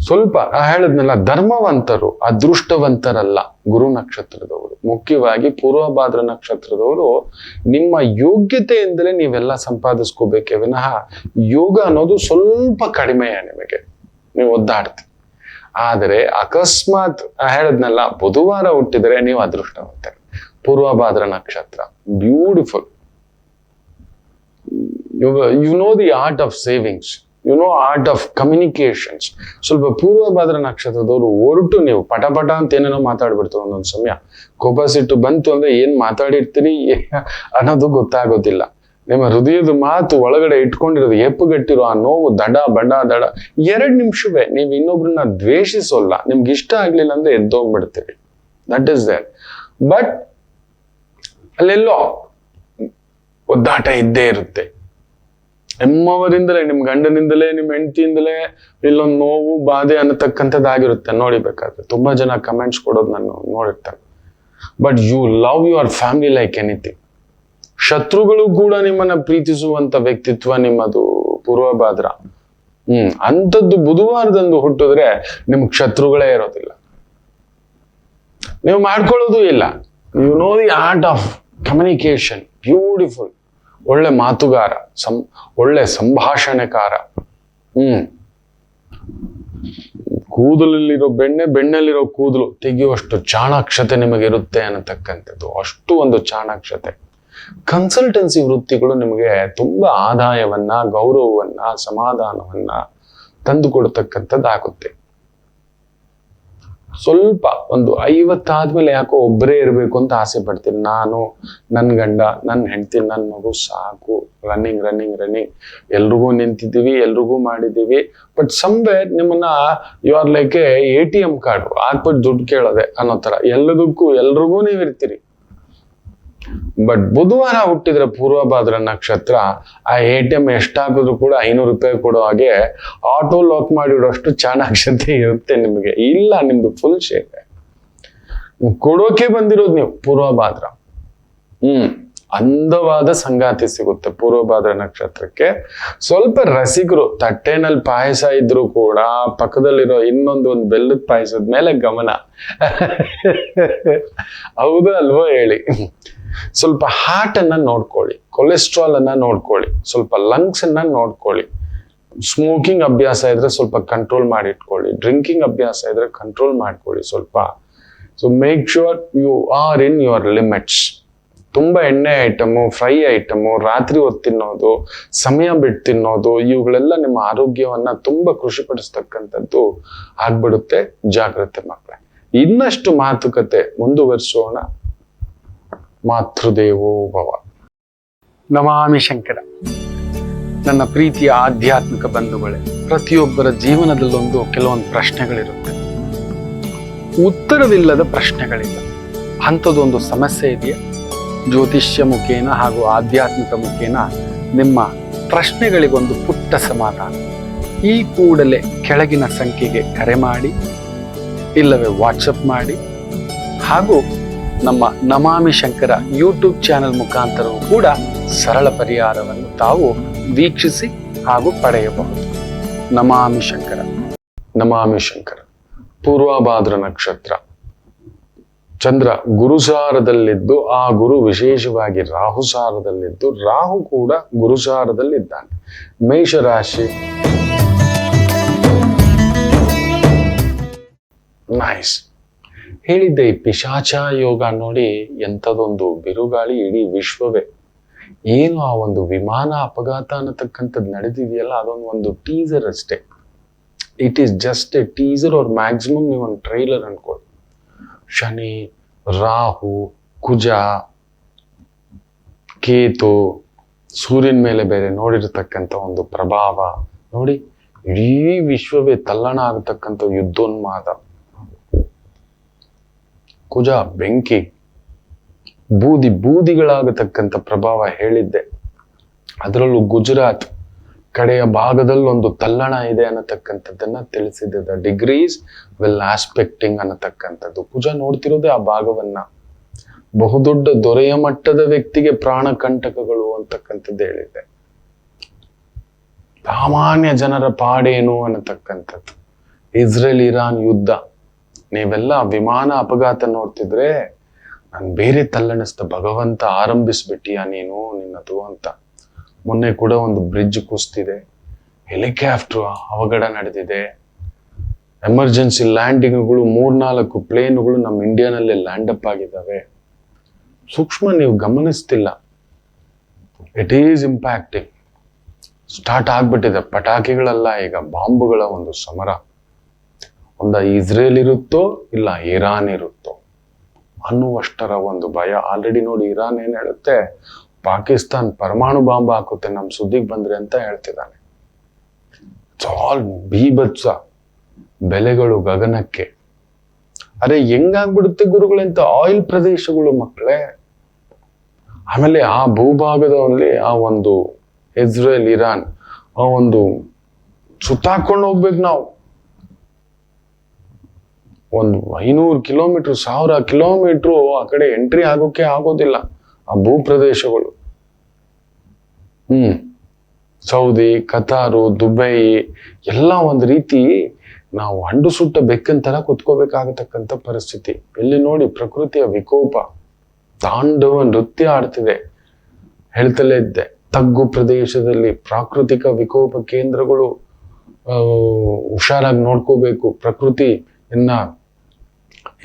ಸ್ವಲ್ಪ ಹೇಳಿದ್ನಲ್ಲ, ಧರ್ಮವಂತರು, ಅದೃಷ್ಟವಂತರಲ್ಲ ಗುರು ನಕ್ಷತ್ರದವರು. ಮುಖ್ಯವಾಗಿ ಪೂರ್ವಭಾದ್ರ ನಕ್ಷತ್ರದವರು ನಿಮ್ಮ ಯೋಗ್ಯತೆಯಿಂದಲೇ ನೀವೆಲ್ಲ ಸಂಪಾದಿಸ್ಕೋಬೇಕೇ ವಿನಃ ಯೋಗ ಅನ್ನೋದು ಸ್ವಲ್ಪ ಕಡಿಮೆಯ ನಿಮಗೆ, ನೀವು ಒದ್ದಾಡ್ತೀವಿ. ಆದರೆ ಅಕಸ್ಮಾತ್ ಹೇಳಿದ್ನಲ್ಲ, ಬುಧವಾರ ಹುಟ್ಟಿದರೆ ನೀವು ಅದೃಷ್ಟವಂತರು. ಪೂರ್ವಭಾದ್ರ ನಕ್ಷತ್ರ beautiful. You know the art of savings, you know art of communications. ಸ್ವಲ್ಪ ಪೂರ್ವಭಾದ್ರ ನಕ್ಷತ್ರದವರು ಹೊರಟು ನೀವು ಪಟ ಅಂತ ಏನೇನೋ ಮಾತಾಡ್ಬಿಡ್ತಾರೆ. ಒಂದೊಂದು ಸಮಯ ಕೋಪ ಸಿಟ್ಟು ಬಂತು ಅಂದ್ರೆ ಏನ್ ಮಾತಾಡಿರ್ತೀರಿ ಅನ್ನೋದು ಗೊತ್ತಾಗೋದಿಲ್ಲ. ನಿಮ್ಮ ಹೃದಯದ ಮಾತು ಒಳಗಡೆ ಇಟ್ಕೊಂಡಿರೋದು, ಎಪ್ಪುಗಟ್ಟಿರೋ ಆ ನೋವು ದಡ 2 ನಿಮಿಷವೇ. ನೀವು ಇನ್ನೊಬ್ರನ್ನ ದ್ವೇಷಿಸೋಲ್ಲ, ನಿಮ್ಗೆ ಇಷ್ಟ ಆಗ್ಲಿಲ್ಲ ಅಂದ್ರೆ ಎದ್ದೋಗ್ಬಿಡ್ತೀರಿ. That is there. ಬಟ್ ಅಲ್ಲೆಲ್ಲೋ ಒದ್ದಾಟ ಇದ್ದೇ ಇರುತ್ತೆ. ನಿಮ್ಮವರಿಂದಲೇ, ನಿಮ್ ಗಂಡನಿಂದಲೇ, ನಿಮ್ ಹೆಂಡತಿಯಿಂದಲೇ ಇಲ್ಲೊಂದು ನೋವು, ಬಾಧೆ ಅನ್ನತಕ್ಕಂಥದ್ದಾಗಿರುತ್ತೆ. ನೋಡಿಬೇಕಾದ್ರೆ ತುಂಬಾ ಜನ ಕಮೆಂಟ್ಸ್ ಕೊಡೋದು ನಾನು ನೋಡಿರ್ತೇನೆ. But you love your family like anything. ಶತ್ರುಗಳು ಕೂಡ ನಿಮ್ಮನ್ನ ಪ್ರೀತಿಸುವಂತ ವ್ಯಕ್ತಿತ್ವ ನಿಮ್ಮದು ಪೂರ್ವಭಾದ್ರ. ಅಂಥದ್ದು ಬುಧವಾರದಂದು ಹುಟ್ಟಿದ್ರೆ ನಿಮ್ಗೆ ಶತ್ರುಗಳೇ ಇರೋದಿಲ್ಲ, ನೀವು ಮಾಡ್ಕೊಳ್ಳೋದು ಇಲ್ಲ. You know the art of communication, beautiful. ಒಳ್ಳೆ ಮಾತುಗಾರ, ಒಳ್ಳೆ ಸಂಭಾಷಣೆಕಾರ. ಕೂದಲಲ್ಲಿರೋ ಬೆಣ್ಣೆ, ಬೆಣ್ಣೆಲ್ಲಿರೋ ಕೂದಲು ತೆಗೆಯುವಷ್ಟು ಚಾಣಾಕ್ಷತೆ ನಿಮಗಿರುತ್ತೆ ಅನ್ನತಕ್ಕಂಥದ್ದು. ಅಷ್ಟು ಒಂದು ಚಾಣಾಕ್ಷತೆ. ಕನ್ಸಲ್ಟೆನ್ಸಿ ವೃತ್ತಿಗಳು ನಿಮಗೆ ತುಂಬಾ ಆದಾಯವನ್ನ, ಗೌರವವನ್ನ, ಸಮಾಧಾನವನ್ನ ತಂದು ಕೊಡ್ತಕ್ಕಂಥದ್ದಾಗುತ್ತೆ. ಸ್ವಲ್ಪ ಒಂದು 50 ಆದ್ಮೇಲೆ ಯಾಕೋ ಒಬ್ಬರೇ ಇರಬೇಕು ಅಂತ ಆಸೆ ಪಡ್ತೀನಿ. ನಾನು, ನನ್ನ ಗಂಡ, ನನ್ನ ಹೆಂಡತಿ, ನನ್ನ ಮಗು ಸಾಕು. ರನ್ನಿಂಗ್ ರನ್ನಿಂಗ್ ರನ್ನಿಂಗ್, ಎಲ್ರಿಗೂ ನಿಂತಿದ್ದೀವಿ, ಎಲ್ರಿಗೂ ಮಾಡಿದ್ದೀವಿ. ಬಟ್ ಸಮ್ವೇರ್ ನಿಮ್ಮನ್ನ you are like ATM card ಹಾಕ್ಬಿಟ್ಟು ದುಡ್ಡು ಕೇಳೋದೆ ಅನ್ನೋ ತರ ಎಲ್ಲದಕ್ಕೂ ಎಲ್ರಿಗೂ ನೀವಿರ್ತೀರಿ. ಬಟ್ ಬುಧವಾರ ಹುಟ್ಟಿದ್ರೆ ಪೂರ್ವಭಾದ್ರ ನಕ್ಷತ್ರ, ಆ ATM ಎಷ್ಟಾಕಿದ್ರು ಕೂಡ 500 ರೂಪಾಯಿ ಕೊಡೋ ಹಾಗೆ ಆಟೋ ಲಾಕ್ ಮಾಡಿಡೋಷ್ಟು ಚಾಣಾಕ್ಷತೆ ಇರುತ್ತೆ ನಿಮಗೆ. ಇಲ್ಲ, ನಿಮ್ದು ಫುಲ್ ಶೇಕ್ ಕೊಡೋಕೆ ಬಂದಿರೋದು ನೀವು ಪೂರ್ವಭಾದ್ರ. ಅಂದವಾದ ಸಂಗಾತಿ ಸಿಗುತ್ತೆ ಪೂರ್ವಭಾದ್ರ ನಕ್ಷತ್ರಕ್ಕೆ. ಸ್ವಲ್ಪ ರಸಿಕರು, ತಟ್ಟೆನಲ್ಲಿ ಪಾಯಸ ಇದ್ರು ಕೂಡ ಪಕ್ಕದಲ್ಲಿರೋ ಒಂದು ಬೆಲ್ಲದ ಪಾಯಸದ ಮೇಲೆ ಗಮನ. ಹೌದಾ ಅಲ್ವೋ ಹೇಳಿ. ಸ್ವಲ್ಪ ಹಾರ್ಟ್ ಅನ್ನ ನೋಡ್ಕೊಳ್ಳಿ, ಕೊಲೆಸ್ಟ್ರಾಲ್ ಅನ್ನ ನೋಡ್ಕೊಳ್ಳಿ, ಸ್ವಲ್ಪ ಲಂಗ್ಸ್ ಅನ್ನ ನೋಡ್ಕೊಳ್ಳಿ. ಸ್ಮೋಕಿಂಗ್ ಅಭ್ಯಾಸ ಇದ್ರೆ ಸ್ವಲ್ಪ ಕಂಟ್ರೋಲ್ ಮಾಡಿ ಇಟ್ಕೊಳ್ಳಿ. ಡ್ರಿಂಕಿಂಗ್ ಅಭ್ಯಾಸ ಇದ್ರೆ ಕಂಟ್ರೋಲ್ ಮಾಡ್ಕೊಳ್ಳಿ ಸ್ವಲ್ಪ. So make sure you are in your limits. ತುಂಬಾ ಎಣ್ಣೆ ಐಟಮು, ಫ್ರೈ ಐಟಮು, ರಾತ್ರಿ ಹೊತ್ತು ತಿನ್ನೋದು, ಸಮಯ ಬಿಟ್ಟು ತಿನ್ನೋದು, ಇವುಗಳೆಲ್ಲ ನಿಮ್ಮ ಆರೋಗ್ಯವನ್ನ ತುಂಬಾ ಖುಷಿಪಡಿಸ್ತಕ್ಕಂಥದ್ದು ಆಗ್ಬಿಡುತ್ತೆ. ಜಾಗ್ರತೆ ಮಕ್ಕಳೇ. ಇನ್ನಷ್ಟು ಮಾತುಕತೆ ಮುಂದುವರಿಸೋಣ. ಮಾತೃದೇವೋ ಭವ. ನಮಾಮಿ ಶಂಕರ. ನನ್ನ ಪ್ರೀತಿಯ ಆಧ್ಯಾತ್ಮಿಕ ಬಂಧುಗಳೇ, ಪ್ರತಿಯೊಬ್ಬರ ಜೀವನದಲ್ಲೊಂದು ಕೆಲವೊಂದು ಪ್ರಶ್ನೆಗಳಿರುತ್ತೆ. ಉತ್ತರವಿಲ್ಲದ ಪ್ರಶ್ನೆಗಳಿಲ್ಲ. ಅಂಥದ್ದೊಂದು ಸಮಸ್ಯೆ ಇದೆಯಾ? ಜ್ಯೋತಿಷ್ಯ ಮುಖೇನ ಹಾಗೂ ಆಧ್ಯಾತ್ಮಿಕ ಮುಖೇನ ನಿಮ್ಮ ಪ್ರಶ್ನೆಗಳಿಗೊಂದು ಪುಟ್ಟ ಸಮಾಧಾನ. ಈ ಕೂಡಲೇ ಕೆಳಗಿನ ಸಂಖ್ಯೆಗೆ ಕರೆ ಮಾಡಿ, ಇಲ್ಲವೇ ವಾಟ್ಸಪ್ ಮಾಡಿ, ಹಾಗೂ ನಮ್ಮ ನಮಾಮಿ ಶಂಕರ ಯೂಟ್ಯೂಬ್ ಚಾನೆಲ್ ಮುಖಾಂತರವೂ ಕೂಡ ಸರಳ ಪರಿಹಾರವನ್ನು ತಾವು ವೀಕ್ಷಿಸಿ ಹಾಗೂ ಪಡೆಯಬಹುದು. ನಮಾಮಿ ಶಂಕರ. ನಮಾಮಿ ಶಂಕರ. ಪೂರ್ವಭಾದ್ರ ನಕ್ಷತ್ರ. ಚಂದ್ರ ಗುರುಸಾರದಲ್ಲಿದ್ದು, ಆ ಗುರು ವಿಶೇಷವಾಗಿ ರಾಹುಸಾರದಲ್ಲಿದ್ದು, ರಾಹು ಕೂಡ ಗುರುಸಾರದಲ್ಲಿದ್ದಾನೆ. ಮೇಷರಾಶಿ. ನೈಸ್. ಹೇಳಿದ್ದೆ, ಈ ಪಿಶಾಚ ಯೋಗ ನೋಡಿ ಎಂಥದೊಂದು ಬಿರುಗಾಳಿ ಇಡೀ ವಿಶ್ವವೇ. ಏನು ಆ ಒಂದು ವಿಮಾನ ಅಪಘಾತ ಅನ್ನತಕ್ಕಂಥದ್ದು ನಡೆದಿದೆಯಲ್ಲ, ಅದೊಂದು ಟೀಸರ್ ಅಷ್ಟೇ. It is just A teaser, ಅವ್ರ ಮ್ಯಾಕ್ಸಿಮಮ್ ನೀವೊಂದು ಟ್ರೈಲರ್ ಅನ್ಕೊಳ್ಳಿ. ಶನಿ, ರಾಹು, ಕುಜ, ಕೇತು, ಸೂರ್ಯನ ಮೇಲೆ ಬೇರೆ ನೋಡಿರ್ತಕ್ಕಂಥ ಒಂದು ಪ್ರಭಾವ ನೋಡಿ, ಇಡೀ ವಿಶ್ವವೇ ತಲ್ಲಣ ಆಗತಕ್ಕಂಥ ಯುದ್ಧೋನ್ಮಾದ. ಕುಜ ಬೆಂಕಿ, ಬೂದಿಗಳಾಗತಕ್ಕಂಥ ಪ್ರಭಾವ ಹೇಳಿದ್ದೆ. ಅದರಲ್ಲೂ ಗುಜರಾತ್ ಕಡೆಯ ಭಾಗದಲ್ಲಿ ಒಂದು ತಲ್ಲಣ ಇದೆ ಅನ್ನತಕ್ಕಂಥದ್ದನ್ನ ತಿಳಿಸಿದ್ದೆ. ದ ಡಿಗ್ರೀಸ್ ವಿಲ್ ಆಸ್ಪೆಕ್ಟಿಂಗ್ ಅನ್ನತಕ್ಕಂಥದ್ದು. ಕುಜ ನೋಡ್ತಿರೋದೇ ಆ ಭಾಗವನ್ನ. ಬಹುದೊಡ್ಡ ದೊರೆಯ ಮಟ್ಟದ ವ್ಯಕ್ತಿಗೆ ಪ್ರಾಣ ಕಂಟಕಗಳು ಅಂತಕ್ಕಂಥದ್ದು ಹೇಳಿದ್ದೆ. ಸಾಮಾನ್ಯ ಜನರ ಪಾಡೇನು ಅನ್ನತಕ್ಕಂಥದ್ದು. ಇಸ್ರೇಲ್ ಇರಾನ್ ಯುದ್ಧ, ನೀವೆಲ್ಲ ವಿಮಾನ ಅಪಘಾತ ನೋಡ್ತಿದ್ರೆ ನಾನು ಬೇರೆ ತಲ್ಲಣಿಸ್ದ, ಭಗವಂತ ಆರಂಭಿಸ್ಬಿಟ್ಟಿಯಾ ನೀನು ನಿನ್ನದು ಅಂತ. ಮೊನ್ನೆ ಕೂಡ ಒಂದು ಬ್ರಿಡ್ಜ್ ಕುಸ್ತಿದೆ, ಹೆಲಿಕಾಪ್ಟರ್ ಅವಘಡ ನಡೆದಿದೆ, ಎಮರ್ಜೆನ್ಸಿ ಲ್ಯಾಂಡಿಂಗ್ಗಳು 3-4 ಪ್ಲೇನ್ಗಳು ನಮ್ಮ ಇಂಡಿಯಾನಲ್ಲೇ ಲ್ಯಾಂಡ್ ಅಪ್ ಆಗಿದ್ದಾವೆ. ಸೂಕ್ಷ್ಮ ನೀವು ಗಮನಿಸ್ತಿಲ್ಲ. It is impacting. ಸ್ಟಾರ್ಟ್ ಆಗ್ಬಿಟ್ಟಿದೆ. ಪಟಾಕಿಗಳಲ್ಲ, ಈಗ ಬಾಂಬುಗಳ ಒಂದು ಸಮರ. ಇಸ್ರೇಲ್ ಇರುತ್ತೋ ಇಲ್ಲ ಇರಾನ್ ಇರುತ್ತೋ ಅನ್ನುವಷ್ಟರ ಒಂದು ಭಯ. ಆಲ್ರೆಡಿ ನೋಡಿ, ಇರಾನ್ ಏನ್ ಹೇಳುತ್ತೆ, ಪಾಕಿಸ್ತಾನ್ ಪರಮಾಣು ಬಾಂಬ್ ಹಾಕುತ್ತೆ ನಮ್ ಸುದ್ದಿಗೆ ಬಂದ್ರೆ ಅಂತ ಹೇಳ್ತಿದ್ದಾನೆ. ಆಲ್ ಬೀಭತ್ಸ, ಬೆಲೆಗಳು ಗಗನಕ್ಕೆ. ಅರೆ ಹೆಂಗಾಗ್ಬಿಡುತ್ತೆ ಗುರುಗಳಂತ ಆಯಿಲ್ ಪ್ರದೇಶಗಳು ಮಕ್ಕಳೇ. ಆಮೇಲೆ ಆ ಭೂಭಾಗದಲ್ಲಿ ಆ ಒಂದು ಇಸ್ರೇಲ್ ಇರಾನ್ ಆ ಒಂದು ಸುತ್ತಾಕೊಂಡು ಹೋಗ್ಬೇಕು ನಾವು. 500 ಕಿಲೋಮೀಟರ್ 1000 ಕಿಲೋಮೀಟರ್ ಆ ಕಡೆ ಎಂಟ್ರಿ ಆಗೋಕೆ ಆಗೋದಿಲ್ಲ ಆ ಭೂ ಪ್ರದೇಶಗಳು. ಸೌದಿ, ಕತಾರು, ದುಬೈ ಎಲ್ಲ ಒಂದು ರೀತಿ ನಾವು ಹಂಡು ಸುಟ್ಟ ಬೆಕ್ಕಂತರ ಕುತ್ಕೋಬೇಕಾಗತಕ್ಕಂಥ ಪರಿಸ್ಥಿತಿ. ಇಲ್ಲಿ ನೋಡಿ ಪ್ರಕೃತಿಯ ವಿಕೋಪ ತಾಂಡವ ನೃತ್ಯ ಆಡ್ತಿದೆ. ಹೇಳ್ತಲೇ ಇದ್ದೆ, ತಗ್ಗು ಪ್ರದೇಶದಲ್ಲಿ ಪ್ರಾಕೃತಿಕ ವಿಕೋಪ ಕೇಂದ್ರಗಳು ಹುಷಾರಾಗಿ ನೋಡ್ಕೋಬೇಕು, ಪ್ರಕೃತಿಯನ್ನ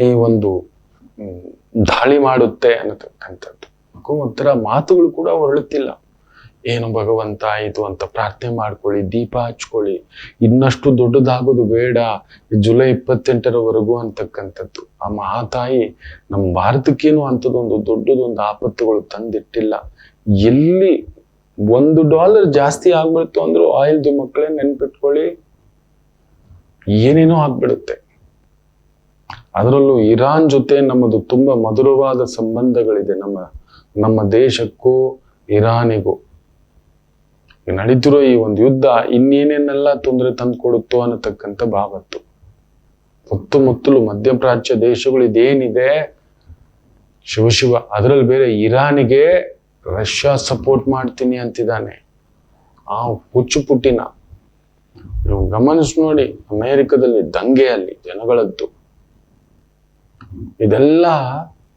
ಈ ಒಂದು ದಾಳಿ ಮಾಡುತ್ತೆ ಅನ್ನತಕ್ಕಂಥದ್ದು. ಒಂಥರ ಮಾತುಗಳು ಕೂಡ ಹೊರಳುತ್ತಿಲ್ಲ. ಏನು ಭಗವಂತ ಆಯಿತು ಅಂತ ಪ್ರಾರ್ಥನೆ ಮಾಡ್ಕೊಳ್ಳಿ, ದೀಪ ಹಚ್ಕೊಳ್ಳಿ, ಇನ್ನಷ್ಟು ದೊಡ್ಡದಾಗೋದು ಬೇಡ, ಜುಲೈ 28ರವರೆಗೂ ಅಂತಕ್ಕಂಥದ್ದು. ಆ ಮಹಾತಾಯಿ ನಮ್ಮ ಭಾರತಕ್ಕೇನು ಅಂಥದ್ದೊಂದು ದೊಡ್ಡದೊಂದು ಆಪತ್ತುಗಳು ತಂದಿಟ್ಟಿಲ್ಲ. ಎಲ್ಲಿ $1 ಜಾಸ್ತಿ ಆಗ್ಬಿಡ್ತು ಅಂದ್ರೂ ಆಯಿಲ್ದು ಮಕ್ಕಳೇ ನೆನ್ಪಿಟ್ಕೊಳ್ಳಿ, ಏನೇನೋ ಆಗ್ಬಿಡುತ್ತೆ. ಅದರಲ್ಲೂ ಇರಾನ್ ಜೊತೆ ನಮ್ಮದು ತುಂಬಾ ಮಧುರವಾದ ಸಂಬಂಧಗಳಿದೆ. ನಮ್ಮ ದೇಶಕ್ಕೂ ಇರಾನಿಗೂ ನಡೀತಿರೋ ಈ ಒಂದು ಯುದ್ಧ ಇನ್ನೇನೇನೆಲ್ಲ ತೊಂದರೆ ತಂದು ಕೊಡುತ್ತೋ ಅನ್ನತಕ್ಕಂಥ ಭಾವತ್ತು. ಸುತ್ತಮುತ್ತಲು ಮಧ್ಯಪ್ರಾಚ್ಯ ದೇಶಗಳು ಇದೇನಿದೆ ಶಿವ, ಅದರಲ್ಲಿ ಬೇರೆ ಇರಾನಿಗೆ ರಷ್ಯಾ ಸಪೋರ್ಟ್ ಮಾಡ್ತೀನಿ ಅಂತಿದ್ದಾನೆ ಆ ಹುಚ್ಚು ಪುಟ್ಟಿನ. ನೀವು ಗಮನಿಸಿ ನೋಡಿ, ಅಮೆರಿಕದಲ್ಲಿ ದಂಗೆಯಲ್ಲಿ ಜನಗಳದ್ದು. ಇದೆಲ್ಲ